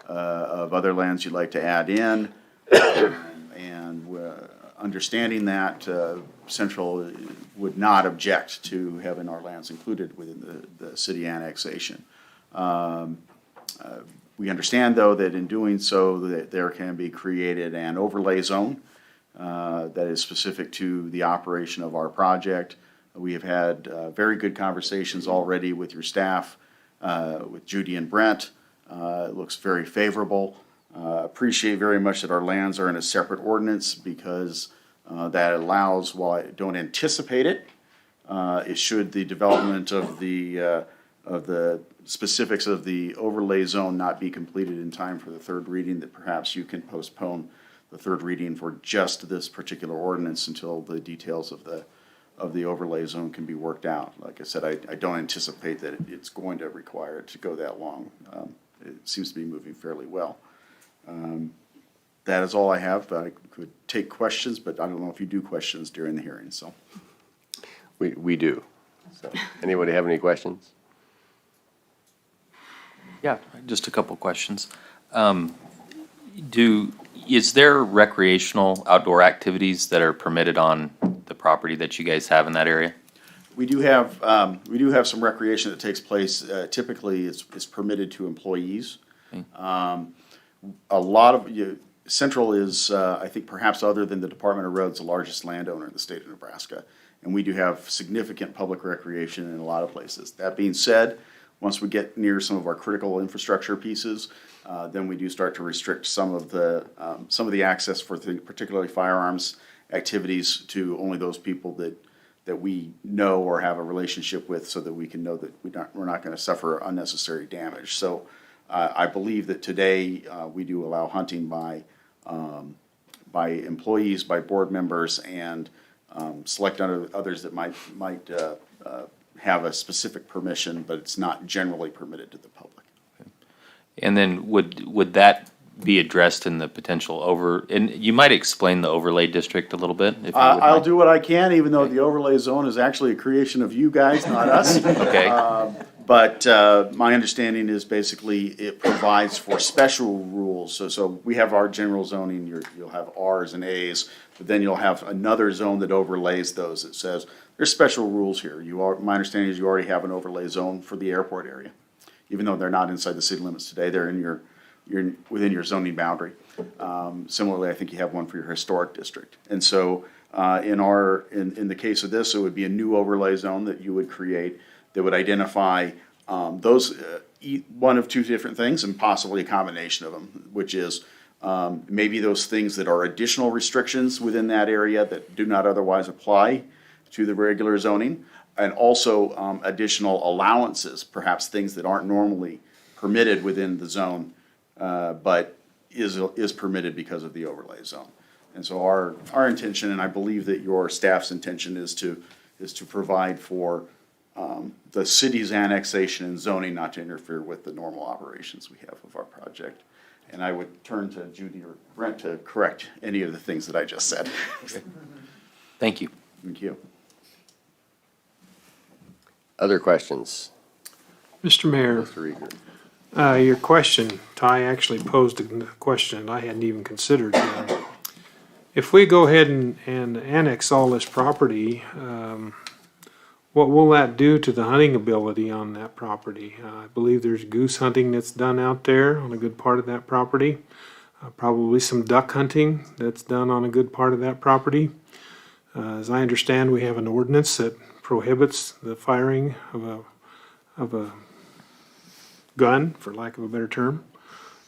of other lands you'd like to add in. And understanding that, Central would not object to having our lands included within the city annexation. We understand, though, that in doing so, that there can be created an overlay zone that is specific to the operation of our project. We have had very good conversations already with your staff, with Judy and Brent. It looks very favorable. Appreciate very much that our lands are in a separate ordinance because that allows, while I don't anticipate it, it should the development of the specifics of the overlay zone not be completed in time for the third reading, that perhaps you can postpone the third reading for just this particular ordinance until the details of the overlay zone can be worked out. Like I said, I don't anticipate that it's going to require it to go that long. It seems to be moving fairly well. That is all I have. I could take questions, but I don't know if you do questions during the hearing, so.
We do. So, anybody have any questions?
Yeah, just a couple questions. Is there recreational outdoor activities that are permitted on the property that you guys have in that area?
We do have some recreation that takes place. Typically, it's permitted to employees.
Okay.
A lot of Central is, I think, perhaps other than the Department of Roads, the largest landowner in the state of Nebraska, and we do have significant public recreation in a lot of places. That being said, once we get near some of our critical infrastructure pieces, then we do start to restrict some of the access for particularly firearms activities to only those people that we know or have a relationship with, so that we can know that we're not going to suffer unnecessary damage. So I believe that today we do allow hunting by employees, by board members, and select others that might have a specific permission, but it's not generally permitted to the public.
And then would that be addressed in the potential and you might explain the overlay district a little bit? If you
I'll do what I can, even though the overlay zone is actually a creation of you guys, not us.
Okay.
But my understanding is basically it provides for special rules. So we have our general zoning, you'll have Rs and As, but then you'll have another zone that overlays those. It says there's special rules here. My understanding is you already have an overlay zone for the airport area. Even though they're not inside the city limits today, they're you're within your zoning boundary. Similarly, I think you have one for your historic district. And so in the case of this, it would be a new overlay zone that you would create that would identify those one of two different things, and possibly a combination of them, which is maybe those things that are additional restrictions within that area that do not otherwise apply to the regular zoning, and also additional allowances, perhaps things that aren't normally permitted within the zone, but is permitted because of the overlay zone. And so our intention, and I believe that your staff's intention, is to provide for the city's annexation and zoning not to interfere with the normal operations we have of our project. And I would turn to Judy or Brent to correct any of the things that I just said.
Okay. Thank you.
Thank you.
Other questions?
Mr. Mayor,
Mr. Rieger.
your question, Ty actually posed a question I hadn't even considered yet. If we go ahead and annex all this property, what will that do to the hunting ability on that property? I believe there's goose hunting that's done out there on a good part of that property. Probably some duck hunting that's done on a good part of that property. As I understand, we have an ordinance that prohibits the firing of a gun, for lack of a better term,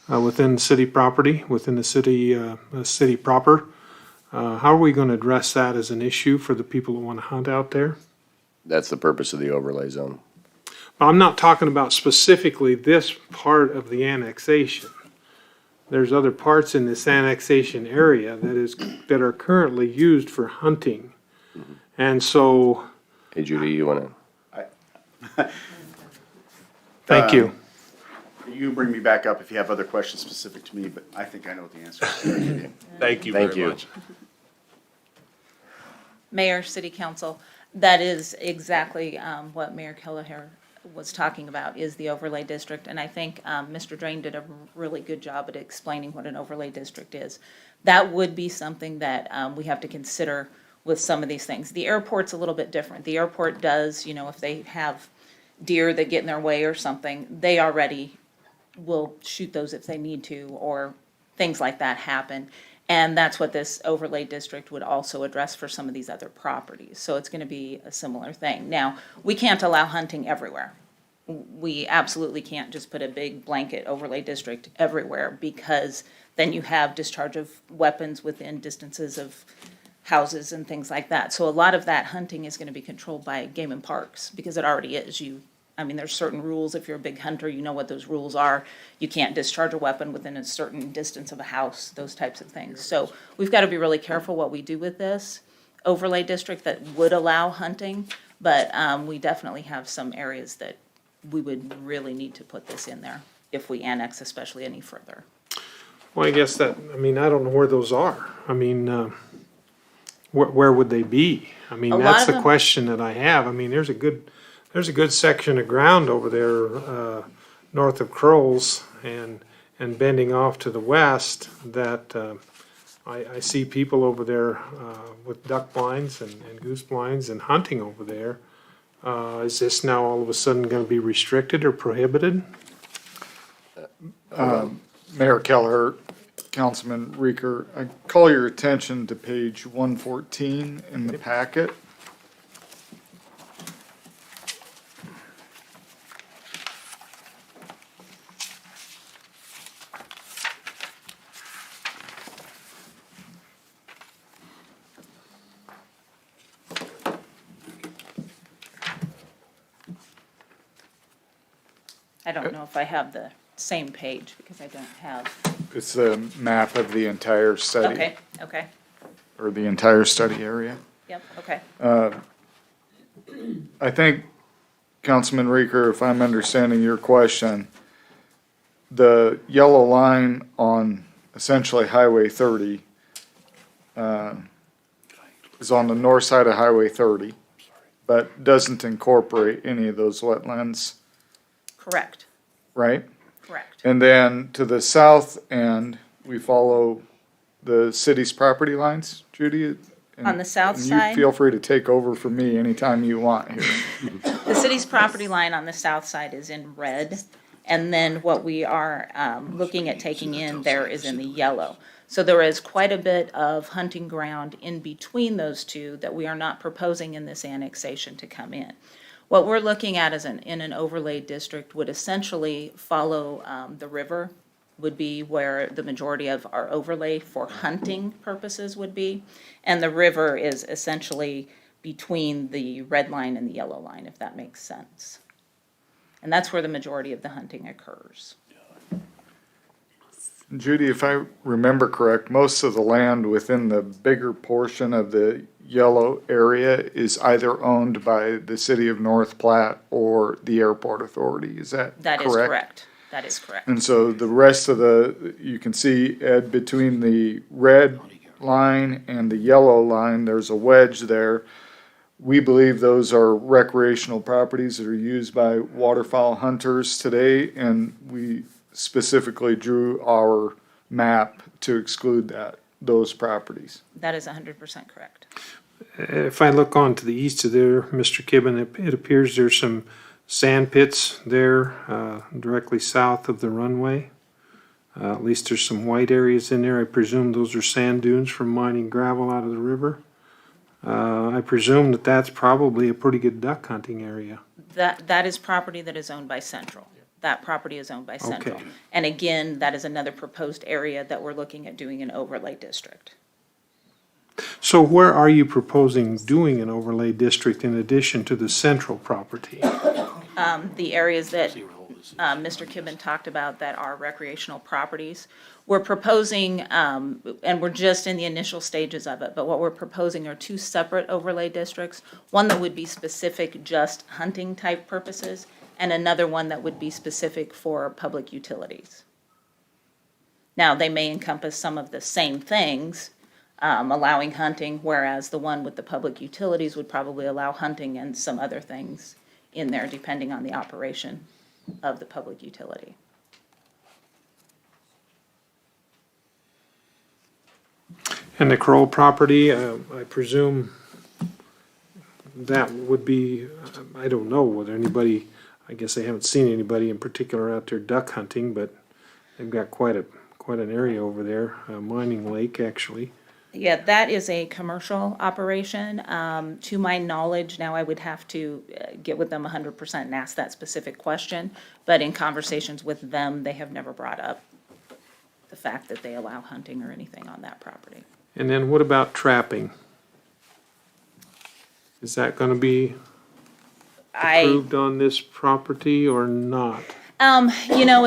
within city property, within the city proper. How are we going to address that as an issue for the people that want to hunt out there?
That's the purpose of the overlay zone.
I'm not talking about specifically this part of the annexation. There's other parts in this annexation area that are currently used for hunting. And so,
Hey, Judy, you want to?
thank you.
You bring me back up if you have other questions specific to me, but I think I know what the answer is.
Thank you
Thank
very
you.
much.
Mayor, City Council, that is exactly what Mayor Kelleher was talking about, is the overlay district. And I think Mr. Drain did a really good job at explaining what an overlay district is. That would be something that we have to consider with some of these things. The airport's a little bit different. The airport does, if they have deer that get in their way or something, they already will shoot those if they need to, or things like that happen. And that's what this overlay district would also address for some of these other properties. So it's gonna be a similar thing. Now, we can't allow hunting everywhere. We absolutely can't just put a big blanket overlay district everywhere, because then you have discharge of weapons within distances of houses and things like that. So a lot of that hunting is gonna be controlled by game and parks, because it already is. There's certain rules. If you're a big hunter, you know what those rules are. You can't discharge a weapon within a certain distance of a house, those types of things. So we've got to be really careful what we do with this overlay district that would allow hunting, but we definitely have some areas that we would really need to put this in there if we annex especially any further.
Well, I guess I don't know where those are. Where would they be?
A lot
That's
of
the
them-
question that I have. There's a good section of ground over there, north of Crowell's and bending off to the west that, I see people over there, with duck blinds and goose blinds and hunting over there. Is this now all of a sudden gonna be restricted or prohibited?
Mayor Keller, Councilman Reeker, I call your attention to page 114 in the packet.
I don't know if I have the same page, because I don't have.
It's the map of the entire study,
Okay,
or the entire study area.
yep, okay.
I think, Councilman Reeker, if I'm understanding your question, the yellow line on essentially Highway 30 is on the north side of Highway 30, but doesn't incorporate any of those wetlands,
Correct,
right?
correct.
And then to the south end, we follow the city's property lines, Judy? And-
On the south
and
side?
you feel free to take over from me anytime you want here.
The city's property line on the south side is in red, and then what we are looking at taking in there is in the yellow. So there is quite a bit of hunting ground in between those two that we are not proposing in this annexation to come in. What we're looking at in an overlay district would essentially follow the river, would be where the majority of our overlay for hunting purposes would be. And the river is essentially between the red line and the yellow line, if that makes sense. And that's where the majority of the hunting occurs.
Judy, if I remember correct, most of the land within the bigger portion of the yellow area is either owned by the city of North Platte or the airport authority. Is that correct?
That is correct. That is correct.
And so the rest of you can see, Ed, between the red line and the yellow line, there's a wedge there. We believe those are recreational properties that are used by waterfowl hunters today, and we specifically drew our map to exclude those properties.
That is 100% correct.
If I look on to the east of there, Mr. Kibben, it appears there's some sand pits there, directly south of the runway. At least there's some white areas in there. I presume those are sand dunes from mining gravel out of the river. I presume that's probably a pretty good duck hunting area.
That is property that is owned by Central. That property is owned by Central.
Okay.
And again, that is another proposed area that we're looking at doing an overlay district.
So where are you proposing doing an overlay district in addition to the central property?
the areas that Mr. Kibben talked about that are recreational properties. We're proposing, and we're just in the initial stages of it, but what we're proposing are 2 separate overlay districts. One that would be specific just hunting type purposes, and another one that would be specific for public utilities. Now, they may encompass some of the same things, allowing hunting, whereas the one with the public utilities would probably allow hunting and some other things in there, depending on the operation of the public utility.
And the Creel property, I presume that would be, I don't know whether anybody, I guess they haven't seen anybody in particular out there duck hunting, but they've got quite an area over there, a mining lake, actually.
Yeah, that is a commercial operation. To my knowledge, now I would have to get with them 100% and ask that specific question, but in conversations with them, they have never brought up the fact that they allow hunting or anything on that property.
And then what about trapping? Is that gonna be approved on this property or not?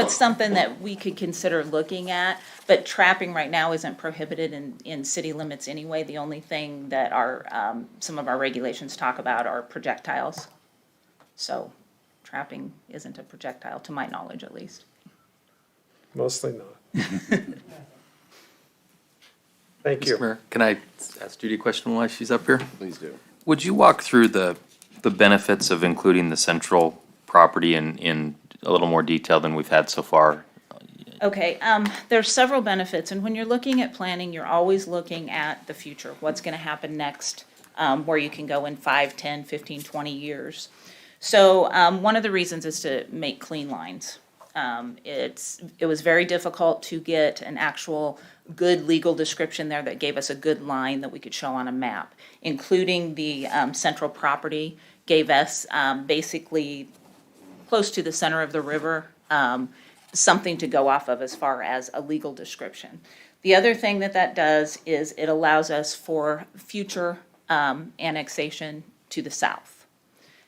It's something that we could consider looking at, but trapping right now isn't prohibited in city limits anyway. The only thing that some of our regulations talk about are projectiles. So trapping isn't a projectile, to my knowledge at least.
Mostly not. Thank you.
Mr. Mayor, can I ask Judy a question while she's up here?
Please do.
Would you walk through the benefits of including the central property in a little more detail than we've had so far?
Okay, there's several benefits, and when you're looking at planning, you're always looking at the future, what's gonna happen next, where you can go in 5, 10, 15, 20 years. So, one of the reasons is to make clean lines. It was very difficult to get an actual good legal description there that gave us a good line that we could show on a map, including the central property gave us basically close to the center of the river, something to go off of as far as a legal description. The other thing that does is it allows us for future annexation to the south.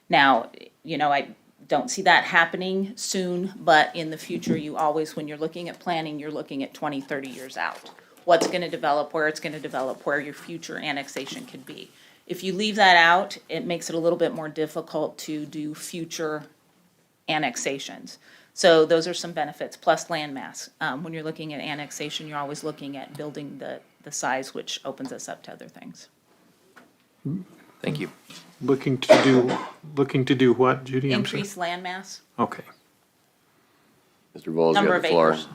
Now, I don't see that happening soon, but in the future, you always, when you're looking at planning, you're looking at 20, 30 years out. What's going to develop, where it's going to develop, where your future annexation could be. If you leave that out, it makes it a little bit more difficult to do future annexations. So those are some benefits, plus land mass. When you're looking at annexation, you're always looking at building the size, which opens us up to other things.
Thank you.
Looking to do what, Judy? I'm sorry.
Increase land mass.
Okay.
Mr. Bowles, you
Number
have the
of
floor.
acres.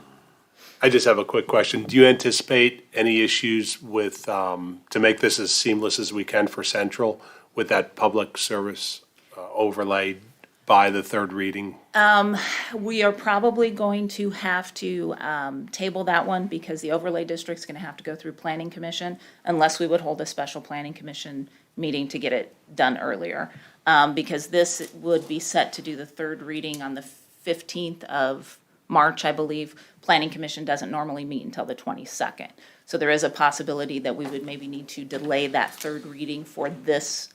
I just have a quick question. Do you anticipate any issues with, to make this as seamless as we can for Central with that public service overlay by the third reading?
We are probably going to have to table that one because the overlay district's going to have to go through planning commission unless we would hold a special planning commission meeting to get it done earlier. Because this would be set to do the third reading on the 15th of March, I believe. Planning commission doesn't normally meet until the 22nd. So there is a possibility that we would maybe need to delay that third reading for this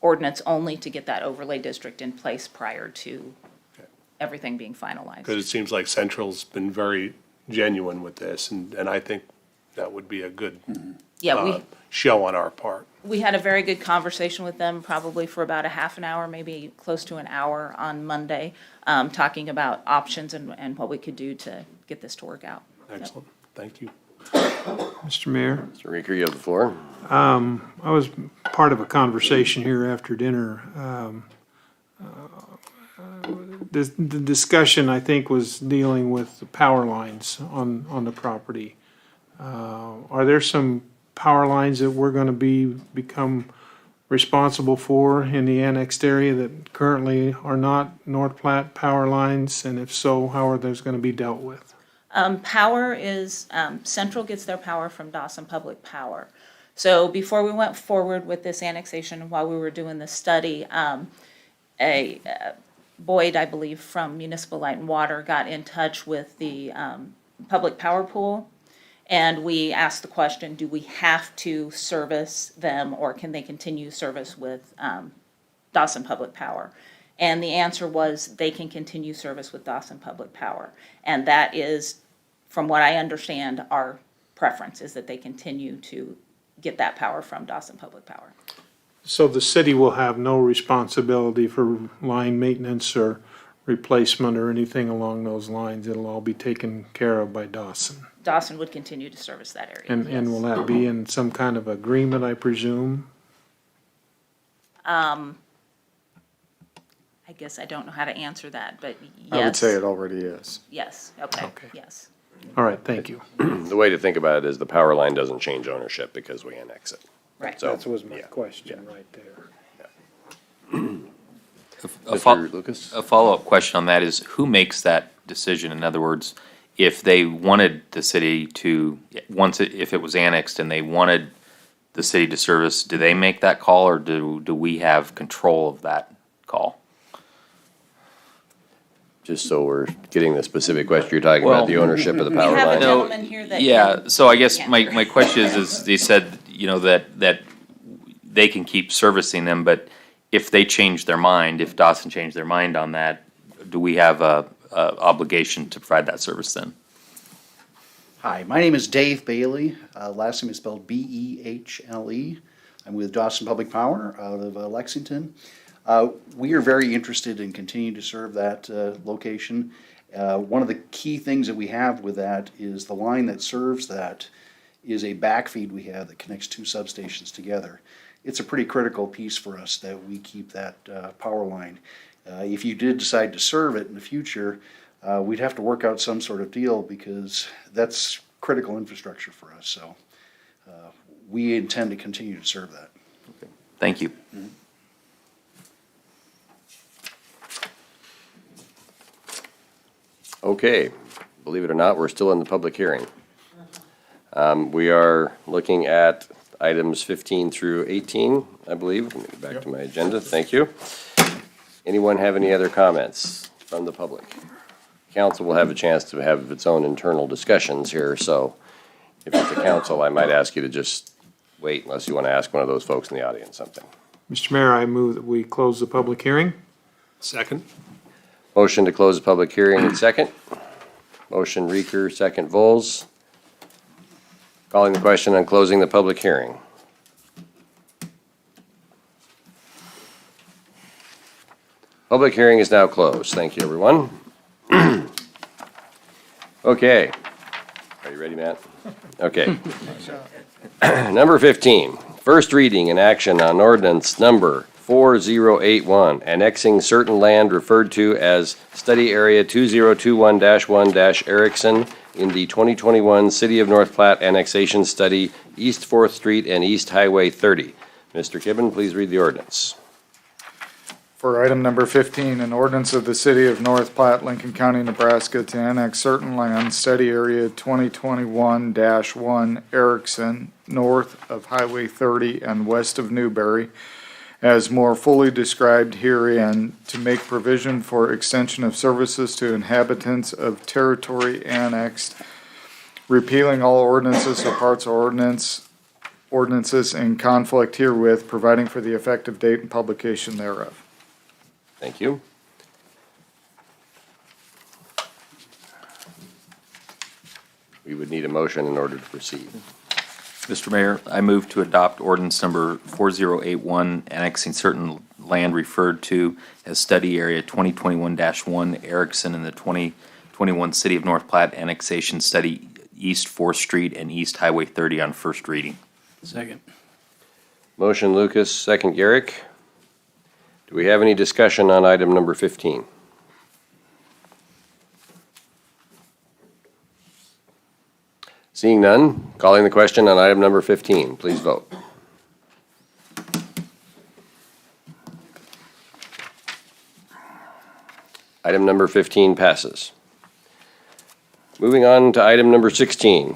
ordinance only to get that overlay district in place prior to everything being finalized.
Because it seems like Central's been very genuine with this, and I think that would be a good show on our part.
We had a very good conversation with them, probably for about a half an hour, maybe close to an hour on Monday, talking about options and what we could do to get this to work out.
Excellent. Thank you.
Mr. Mayor?
Mr. Reeker, you have the floor.
I was part of a conversation here after dinner. The discussion, I think, was dealing with the power lines on the property. Are there some power lines that we're going to become responsible for in the annexed area that currently are not North Platte power lines? And if so, how are those going to be dealt with?
Power is, Central gets their power from Dawson Public Power. So before we went forward with this annexation, while we were doing the study, Boyd, I believe, from Municipal Light and Water got in touch with the public power pool. And we asked the question, do we have to service them or can they continue service with Dawson Public Power? And the answer was they can continue service with Dawson Public Power. And that is, from what I understand, our preference is that they continue to get that power from Dawson Public Power.
So the city will have no responsibility for line maintenance or replacement or anything along those lines? It'll all be taken care of by Dawson?
Dawson would continue to service that area.
And will that be in some kind of agreement, I presume?
I guess I don't know how to answer that, but yes.
I would say it already is.
Yes, okay,
Okay.
yes.
All right, thank you.
The way to think about it is the power line doesn't change ownership because we annex it.
Right.
So,
That was my question right there.
Mr. Lucas?
A follow-up question on that is, who makes that decision? In other words, if they wanted the city to, if it was annexed and they wanted the city to service, do they make that call, or do we have control of that call?
Just so we're getting the specific question, you're talking about the ownership of the power
We have a
line?
gentleman here that.
Yeah,
can-
so I guess
Yeah.
my question is they said, that they can keep servicing them, but if they change their mind, if Dawson changed their mind on that, do we have a obligation to provide that service then?
Hi, my name is Dave Bailey. Last name is spelled B-E-H-L-E. I'm with Dawson Public Power out of Lexington. We are very interested in continuing to serve that location. One of the key things that we have with that is the line that serves that is a backfeed we have that connects two substations together. It's a pretty critical piece for us that we keep that power line. If you did decide to serve it in the future, we'd have to work out some sort of deal because that's critical infrastructure for us. So we intend to continue to serve that.
Thank you.
Mm-hmm.
Okay, believe it or not, we're still in the public hearing. We are looking at items 15 through 18, I believe. Let me get back to my agenda. Thank you. Anyone have any other comments from the public? Council will have a chance to have its own internal discussions here, so if it's the council, I might ask you to just wait unless you want to ask one of those folks in the audience something.
Mr. Mayor, I move that we close the public hearing.
Second?
Motion to close the public hearing in second. Motion Reeker, second Vols. Calling the question on closing the public hearing. Public hearing is now closed. Thank you, everyone. Okay. Are you ready, Matt? Okay. Number 15, first reading and action on ordinance number 4081, annexing certain land referred to as Study Area 2021-1-Erickson in the 2021 City of North Platte Annexation Study, East 4th Street and East Highway 30. Mr. Kibben, please read the ordinance.
For item number 15, an ordinance of the City of North Platte, Lincoln County, Nebraska to annex certain land, Study Area 2021-1 Erickson, north of Highway 30 and west of Newberry, as more fully described herein, to make provision for extension of services to inhabitants of territory annexed, repealing all ordinances or parts of ordinances in conflict herewith, providing for the effective date and publication thereof.
Thank you. We would need a motion in order to proceed.
Mr. Mayor, I move to adopt ordinance number 4081, annexing certain land referred to as Study Area 2021-1 Erickson in the 2021 City of North Platte Annexation Study, East 4th Street and East Highway 30 on first reading.
Second.
Motion Lucas, second Garrick. Do we have any discussion on item number 15? Seeing none, calling the question on item number 15. Please vote. Item number 15 passes. Moving on to item number 16.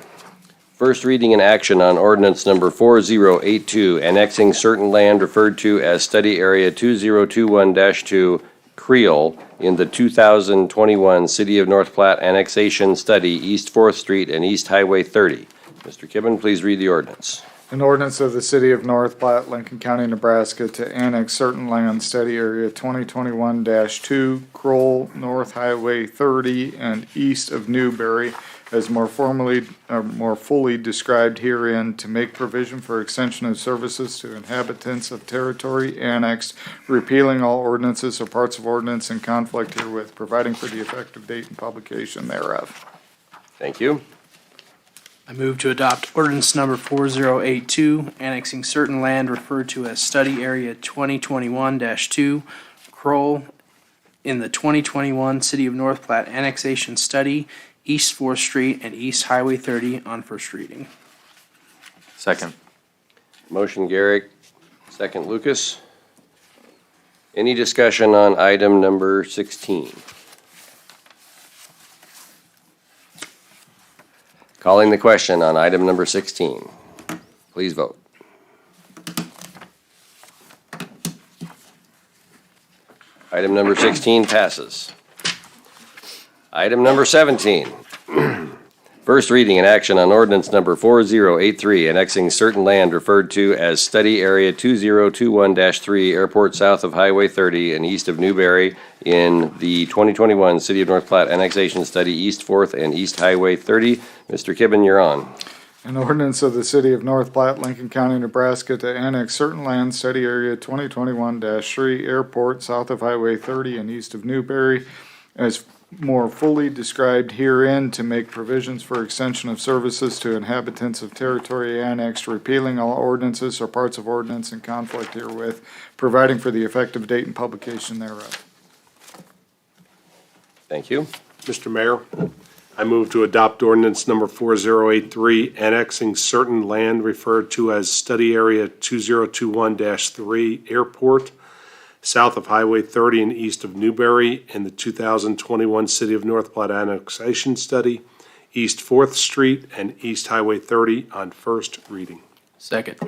First reading and action on ordinance number 4082, annexing certain land referred to as Study Area 2021-2 Creel in the 2021 City of North Platte Annexation Study, East 4th Street and East Highway 30. Mr. Kibben, please read the ordinance.
An ordinance of the City of North Platte, Lincoln County, Nebraska to annex certain land, study area 2021-2, Creel, North Highway 30, and east of Newberry, as more fully described herein, to make provision for extension of services to inhabitants of territory annexed, repealing all ordinances or parts of ordinance in conflict herewith, providing for the effective date and publication thereof.
Thank you.
I move to adopt ordinance number 4082, annexing certain land referred to as Study Area 2021-2, Creel, in the 2021 City of North Platte Annexation Study, East 4th Street and East Highway 30 on first reading.
Second.
Motion Garrick, second Lucas. Any discussion on item number 16? Calling the question on item number 16. Please vote. Item number 16 passes. Item number 17. First reading and action on ordinance number 4083, annexing certain land referred to as Study Area 2021-3, Airport south of Highway 30 and east of Newberry in the 2021 City of North Platte Annexation Study, East 4th and East Highway 30. Mr. Kibben, you're on.
An ordinance of the City of North Platte, Lincoln County, Nebraska to annex certain land, study area 2021-3, Airport south of Highway 30 and east of Newberry, as more fully described herein, to make provisions for extension of services to inhabitants of territory annexed, repealing all ordinances or parts of ordinance in conflict herewith, providing for the effective date and publication thereof.
Thank you.
Mr. Mayor, I move to adopt ordinance number 4083, annexing certain land referred to as Study Area 2021-3, Airport, south of Highway 30 and east of Newberry in the 2021 City of North Platte Annexation Study, East 4th Street and East Highway 30 on first reading.
Second.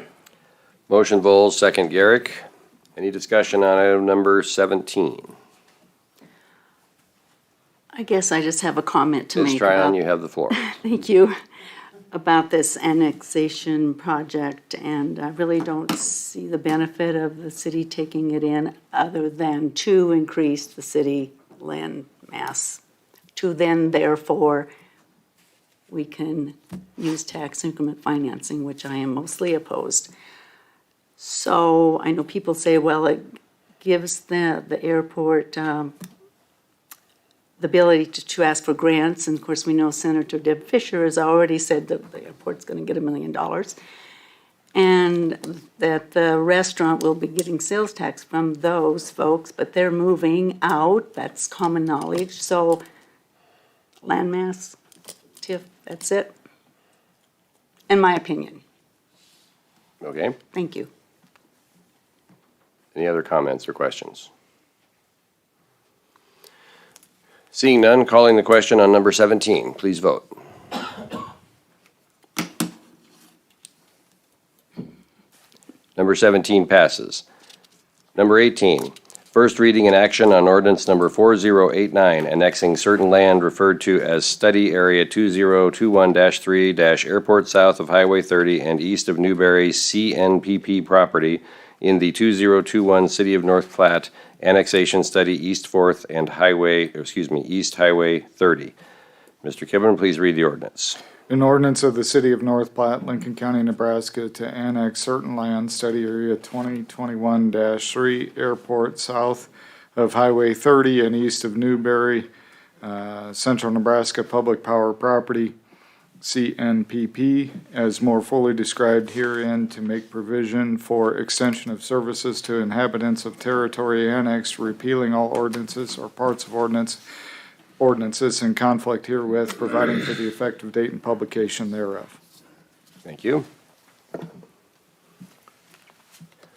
Motion Vols, second Garrick. Any discussion on item number 17?
I guess I just have a comment to
Ms.
make.
Tryon,
about-
you have the floor.
Thank you. About this annexation project, and I really don't see the benefit of the city taking it in other than to increase the city land mass. To then, therefore, we can use tax increment financing, which I am mostly opposed. So I know people say, well, it gives the airport the ability to ask for grants, and of course, we know Senator Deb Fisher has already said that the airport's gonna get $1 million, and that the restaurant will be getting sales tax from those folks, but they're moving out, that's common knowledge, so landmass, TIF, that's it. In my opinion.
Okay.
Thank you.
Any other comments or questions? Seeing none, calling the question on number 17. Please vote. Number 17 passes. Number 18, first reading and action on ordinance number 4089, annexing certain land referred to as Study Area 2021-3, Airport south of Highway 30 and east of Newberry Cnpp property in the 2021 City of North Platte Annexation Study, East 4th and East Highway 30. Mr. Kibben, please read the ordinance.
An ordinance of the City of North Platte, Lincoln County, Nebraska to annex certain land, study area 2021-3, Airport south of Highway 30 and east of Newberry, Central Nebraska Public Power Property, Cnpp, as more fully described herein, to make provision for extension of services to inhabitants of territory annexed, repealing all ordinances or parts of ordinances in conflict herewith, providing for the effective date and publication thereof.
Thank you.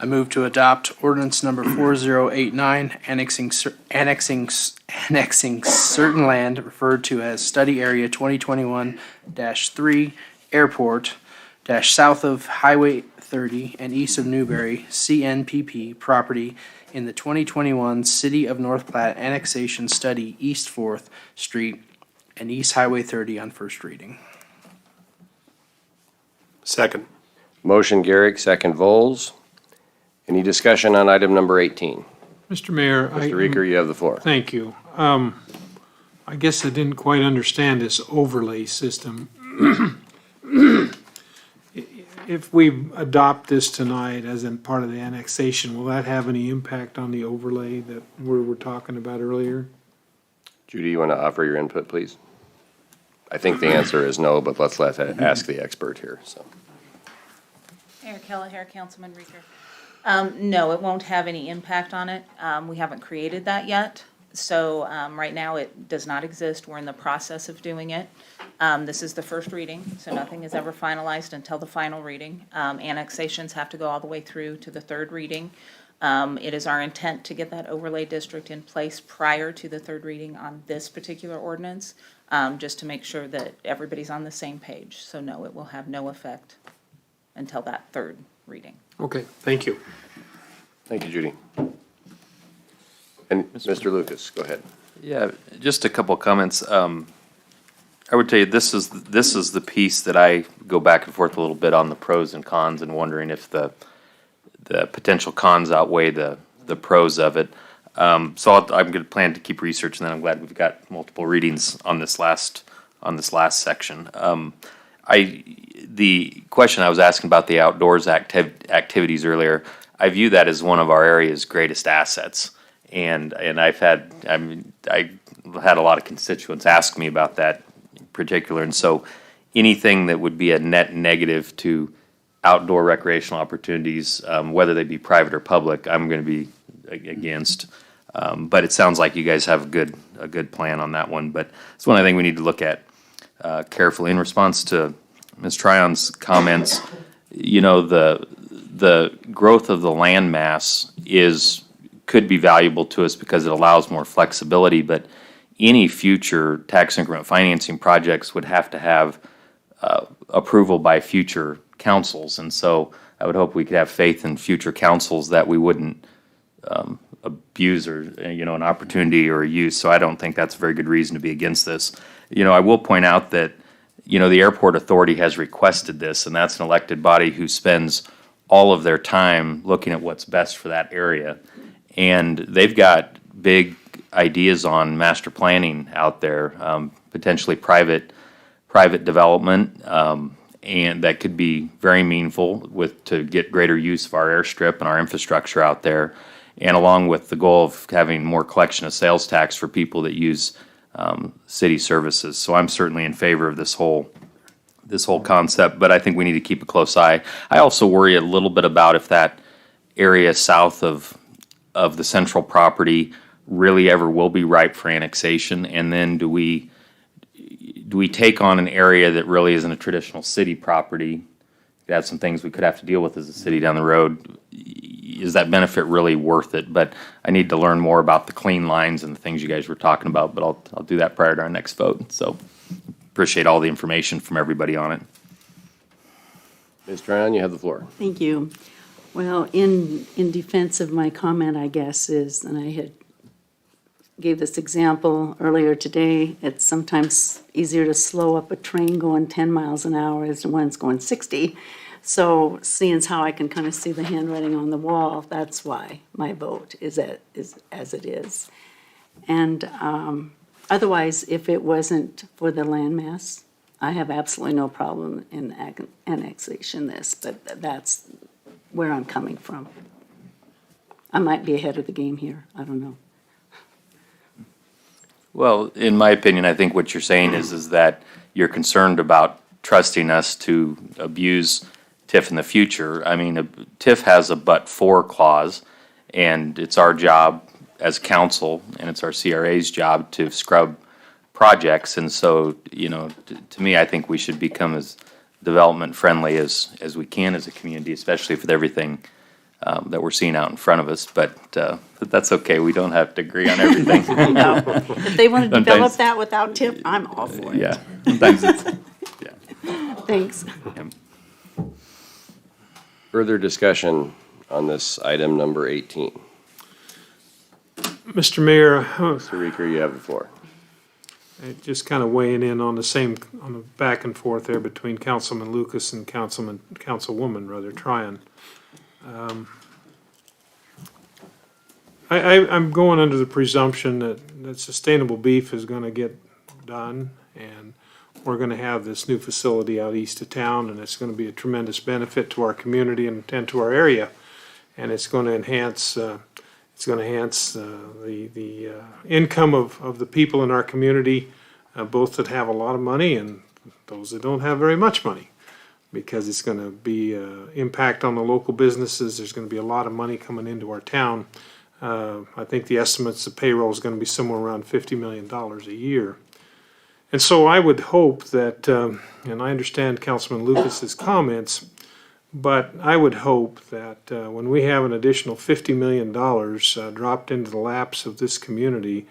I move to adopt ordinance number 4089, annexing certain land referred to as Study Area 2021-3, Airport, south of Highway 30 and east of Newberry, Cnpp property in the 2021 City of North Platte Annexation Study, East 4th Street and East Highway 30 on first reading.
Second.
Motion Garrick, second Vols. Any discussion on item number 18?
Mr. Mayor,
Mr. Reeker, you have the floor.
thank you. I guess I didn't quite understand this overlay system. If we adopt this tonight as in part of the annexation, will that have any impact on the overlay that we were talking about earlier?
Judy, you want to offer your input, please? I think the answer is no, but let's ask the expert here, so.
Mayor Kelleher, Councilman Reeker. No, it won't have any impact on it. We haven't created that yet. So right now, it does not exist. We're in the process of doing it. This is the first reading, so nothing is ever finalized until the final reading. Annexations have to go all the way through to the third reading. It is our intent to get that overlay district in place prior to the third reading on this particular ordinance, just to make sure that everybody's on the same page. So no, it will have no effect until that third reading.
Okay, thank you.
Thank you, Judy. And Mr. Lucas, go ahead.
Yeah, just a couple of comments. I would tell you, this is the piece that I go back and forth a little bit on the pros and cons and wondering if the potential cons outweigh the pros of it. So I'm going to plan to keep researching that. I'm glad we've got multiple readings on this last section. The question I was asking about the outdoors activities earlier, I view that as one of our area's greatest assets. And I had a lot of constituents ask me about that in particular. And so anything that would be a net negative to outdoor recreational opportunities, whether they be private or public, I'm going to be against. But it sounds like you guys have a good plan on that one. But it's one I think we need to look at carefully. In response to Ms. Tryon's comments, you know, the growth of the land mass could be valuable to us because it allows more flexibility, but any future tax increment financing projects would have to have approval by future councils. And so I would hope we could have faith in future councils that we wouldn't abuse or, you know, an opportunity or a use. So I don't think that's a very good reason to be against this. You know, I will point out that, you know, the airport authority has requested this, and that's an elected body who spends all of their time looking at what's best for that area. And they've got big ideas on master planning out there, potentially private development, and that could be very meaningful to get greater use of our airstrip and our infrastructure out there, and along with the goal of having more collection of sales tax for people that use city services. So I'm certainly in favor of this whole concept, but I think we need to keep a close eye. I also worry a little bit about if that area south of the central property really ever will be ripe for annexation, and then do we take on an area that really isn't a traditional city property? We have some things we could have to deal with as a city down the road. Is that benefit really worth it? But I need to learn more about the clean lines and the things you guys were talking about, but I'll do that prior to our next vote. So appreciate all the information from everybody on it.
Ms. Tryon, you have the floor.
Thank you. Well, in defense of my comment, I guess, and I gave this example earlier today, it's sometimes easier to slow up a train going 10 miles an hour as one that's going 60. So seeing as how I can kind of see the handwriting on the wall, that's why my vote is as it is. And otherwise, if it wasn't for the landmass, I have absolutely no problem in annexation this, but that's where I'm coming from. I might be ahead of the game here, I don't know.
Well, in my opinion, I think what you're saying is that you're concerned about trusting us to abuse TIF in the future. I mean, TIF has a but-for clause, and it's our job as council, and it's our CRA's job to scrub projects. And so, you know, to me, I think we should become as development-friendly as we can as a community, especially with everything that we're seeing out in front of us. But that's okay. We don't have to agree on everything.
No. If they want to develop that without TIF, I'm all for it.
Yeah. Sometimes it's, yeah.
Thanks.
Yeah.
Further discussion on this item number 18.
Mr. Mayor,
Mr. Reeker, you have the floor.
just kind of weighing in on the back and forth there between Councilman Lucas and Councilwoman Tryon. I'm going under the presumption that sustainable beef is going to get done, and we're going to have this new facility out east of town, and it's going to be a tremendous benefit to our community and to our area, and it's going to enhance the income of the people in our community, both that have a lot of money and those that don't have very much money, because it's going to be impact on the local businesses. There's going to be a lot of money coming into our town. I think the estimates of payroll is going to be somewhere around $50 million a year. And so I would hope that, and I understand Councilman Lucas's comments, but I would hope that when we have an additional $50 million dropped into the laps of this community,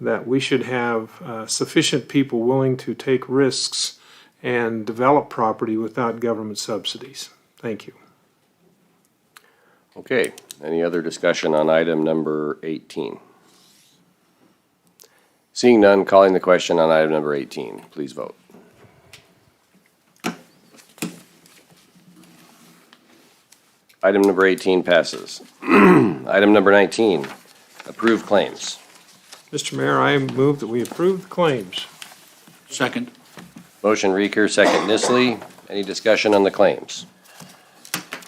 that we should have sufficient people willing to take risks and develop property without government subsidies. Thank you.
Okay, any other discussion on item number 18? Seeing none, calling the question on item number 18. Please vote. Item number 18 passes. Item number 19, approve claims.
Mr. Mayor, I move that we approve the claims.
Second.
Motion Reeker, second Nisley. Any discussion on the claims?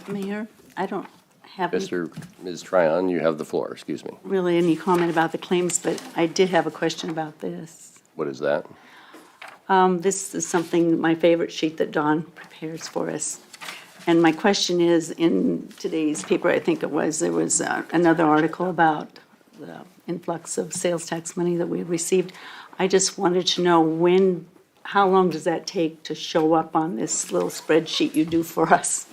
Mayor, I don't have
Ms. Tryon, you have the floor, excuse me.
really any comment about the claims, but I did have a question about this.
What is that?
This is something, my favorite sheet that Dawn prepares for us. And my question is, in today's paper, I think it was, there was another article about the influx of sales tax money that we received. I just wanted to know how long does that take to show up on this little spreadsheet you do for us?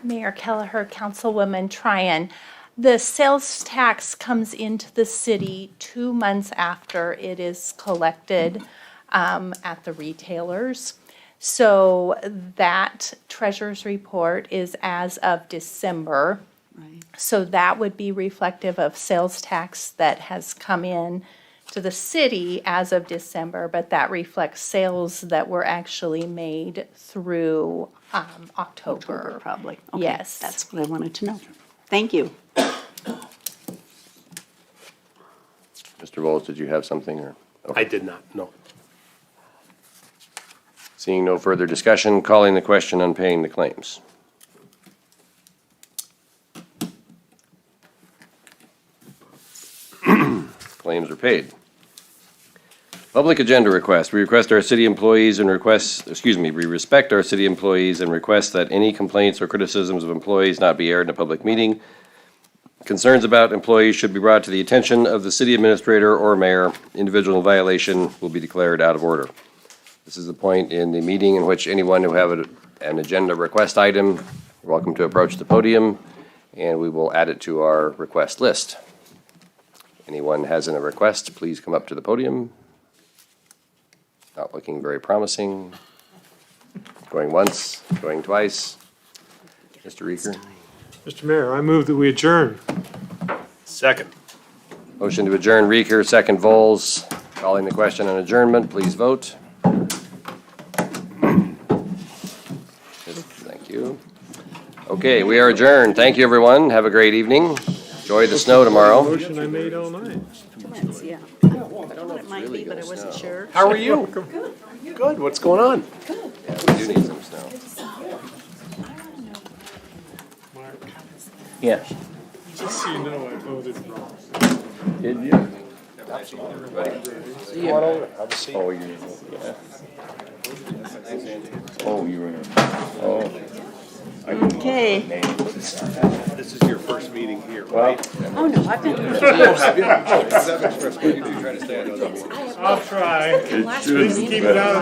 Mayor Kelleher, Councilwoman Tryon. The sales tax comes into the city 2 months after it is collected at the retailers. So that treasurer's report is as of December.
Right.
So that would be reflective of sales tax that has come in to the city as of December, but that reflects sales that were actually made through October.
Probably. Okay,
Yes.
that's what I wanted to know. Thank you.
Mr. Bowles, did you have something, or? Okay.
I did not, no.
Seeing no further discussion, calling the question on paying the claims. Claims are paid. Public agenda request. We respect our city employees and request that any complaints or criticisms of employees not be aired in a public meeting. Concerns about employees should be brought to the attention of the city administrator or mayor. Individual violation will be declared out of order. This is the point in the meeting in which anyone who have an agenda request item, you're welcome to approach the podium, and we will add it to our request list. Anyone has a request, please come up to the podium. Not looking very promising. Going once, going twice. Mr. Reeker.
Mr. Mayor, I move that we adjourn.
Second.
Motion to adjourn, Reeker, second Vols. Calling the question on adjournment, please vote. Thank you. Okay, we are adjourned. Thank you, everyone. Have a great evening. Enjoy the snow tomorrow.
Motion I made all night.
Yeah. I don't know, it might be, but I wasn't sure.
How are you? Good. What's going on?
Yeah, we do need some snow.
Yeah.
Just so you know, I voted wrong.
Did you?
Everybody.
Come on over. Have a seat.
Oh, you, yeah. Oh, you were, oh.
Okay.
This is your first meeting here, right?
Oh, no, I've been.
I'll try.
It should be
Keep it out of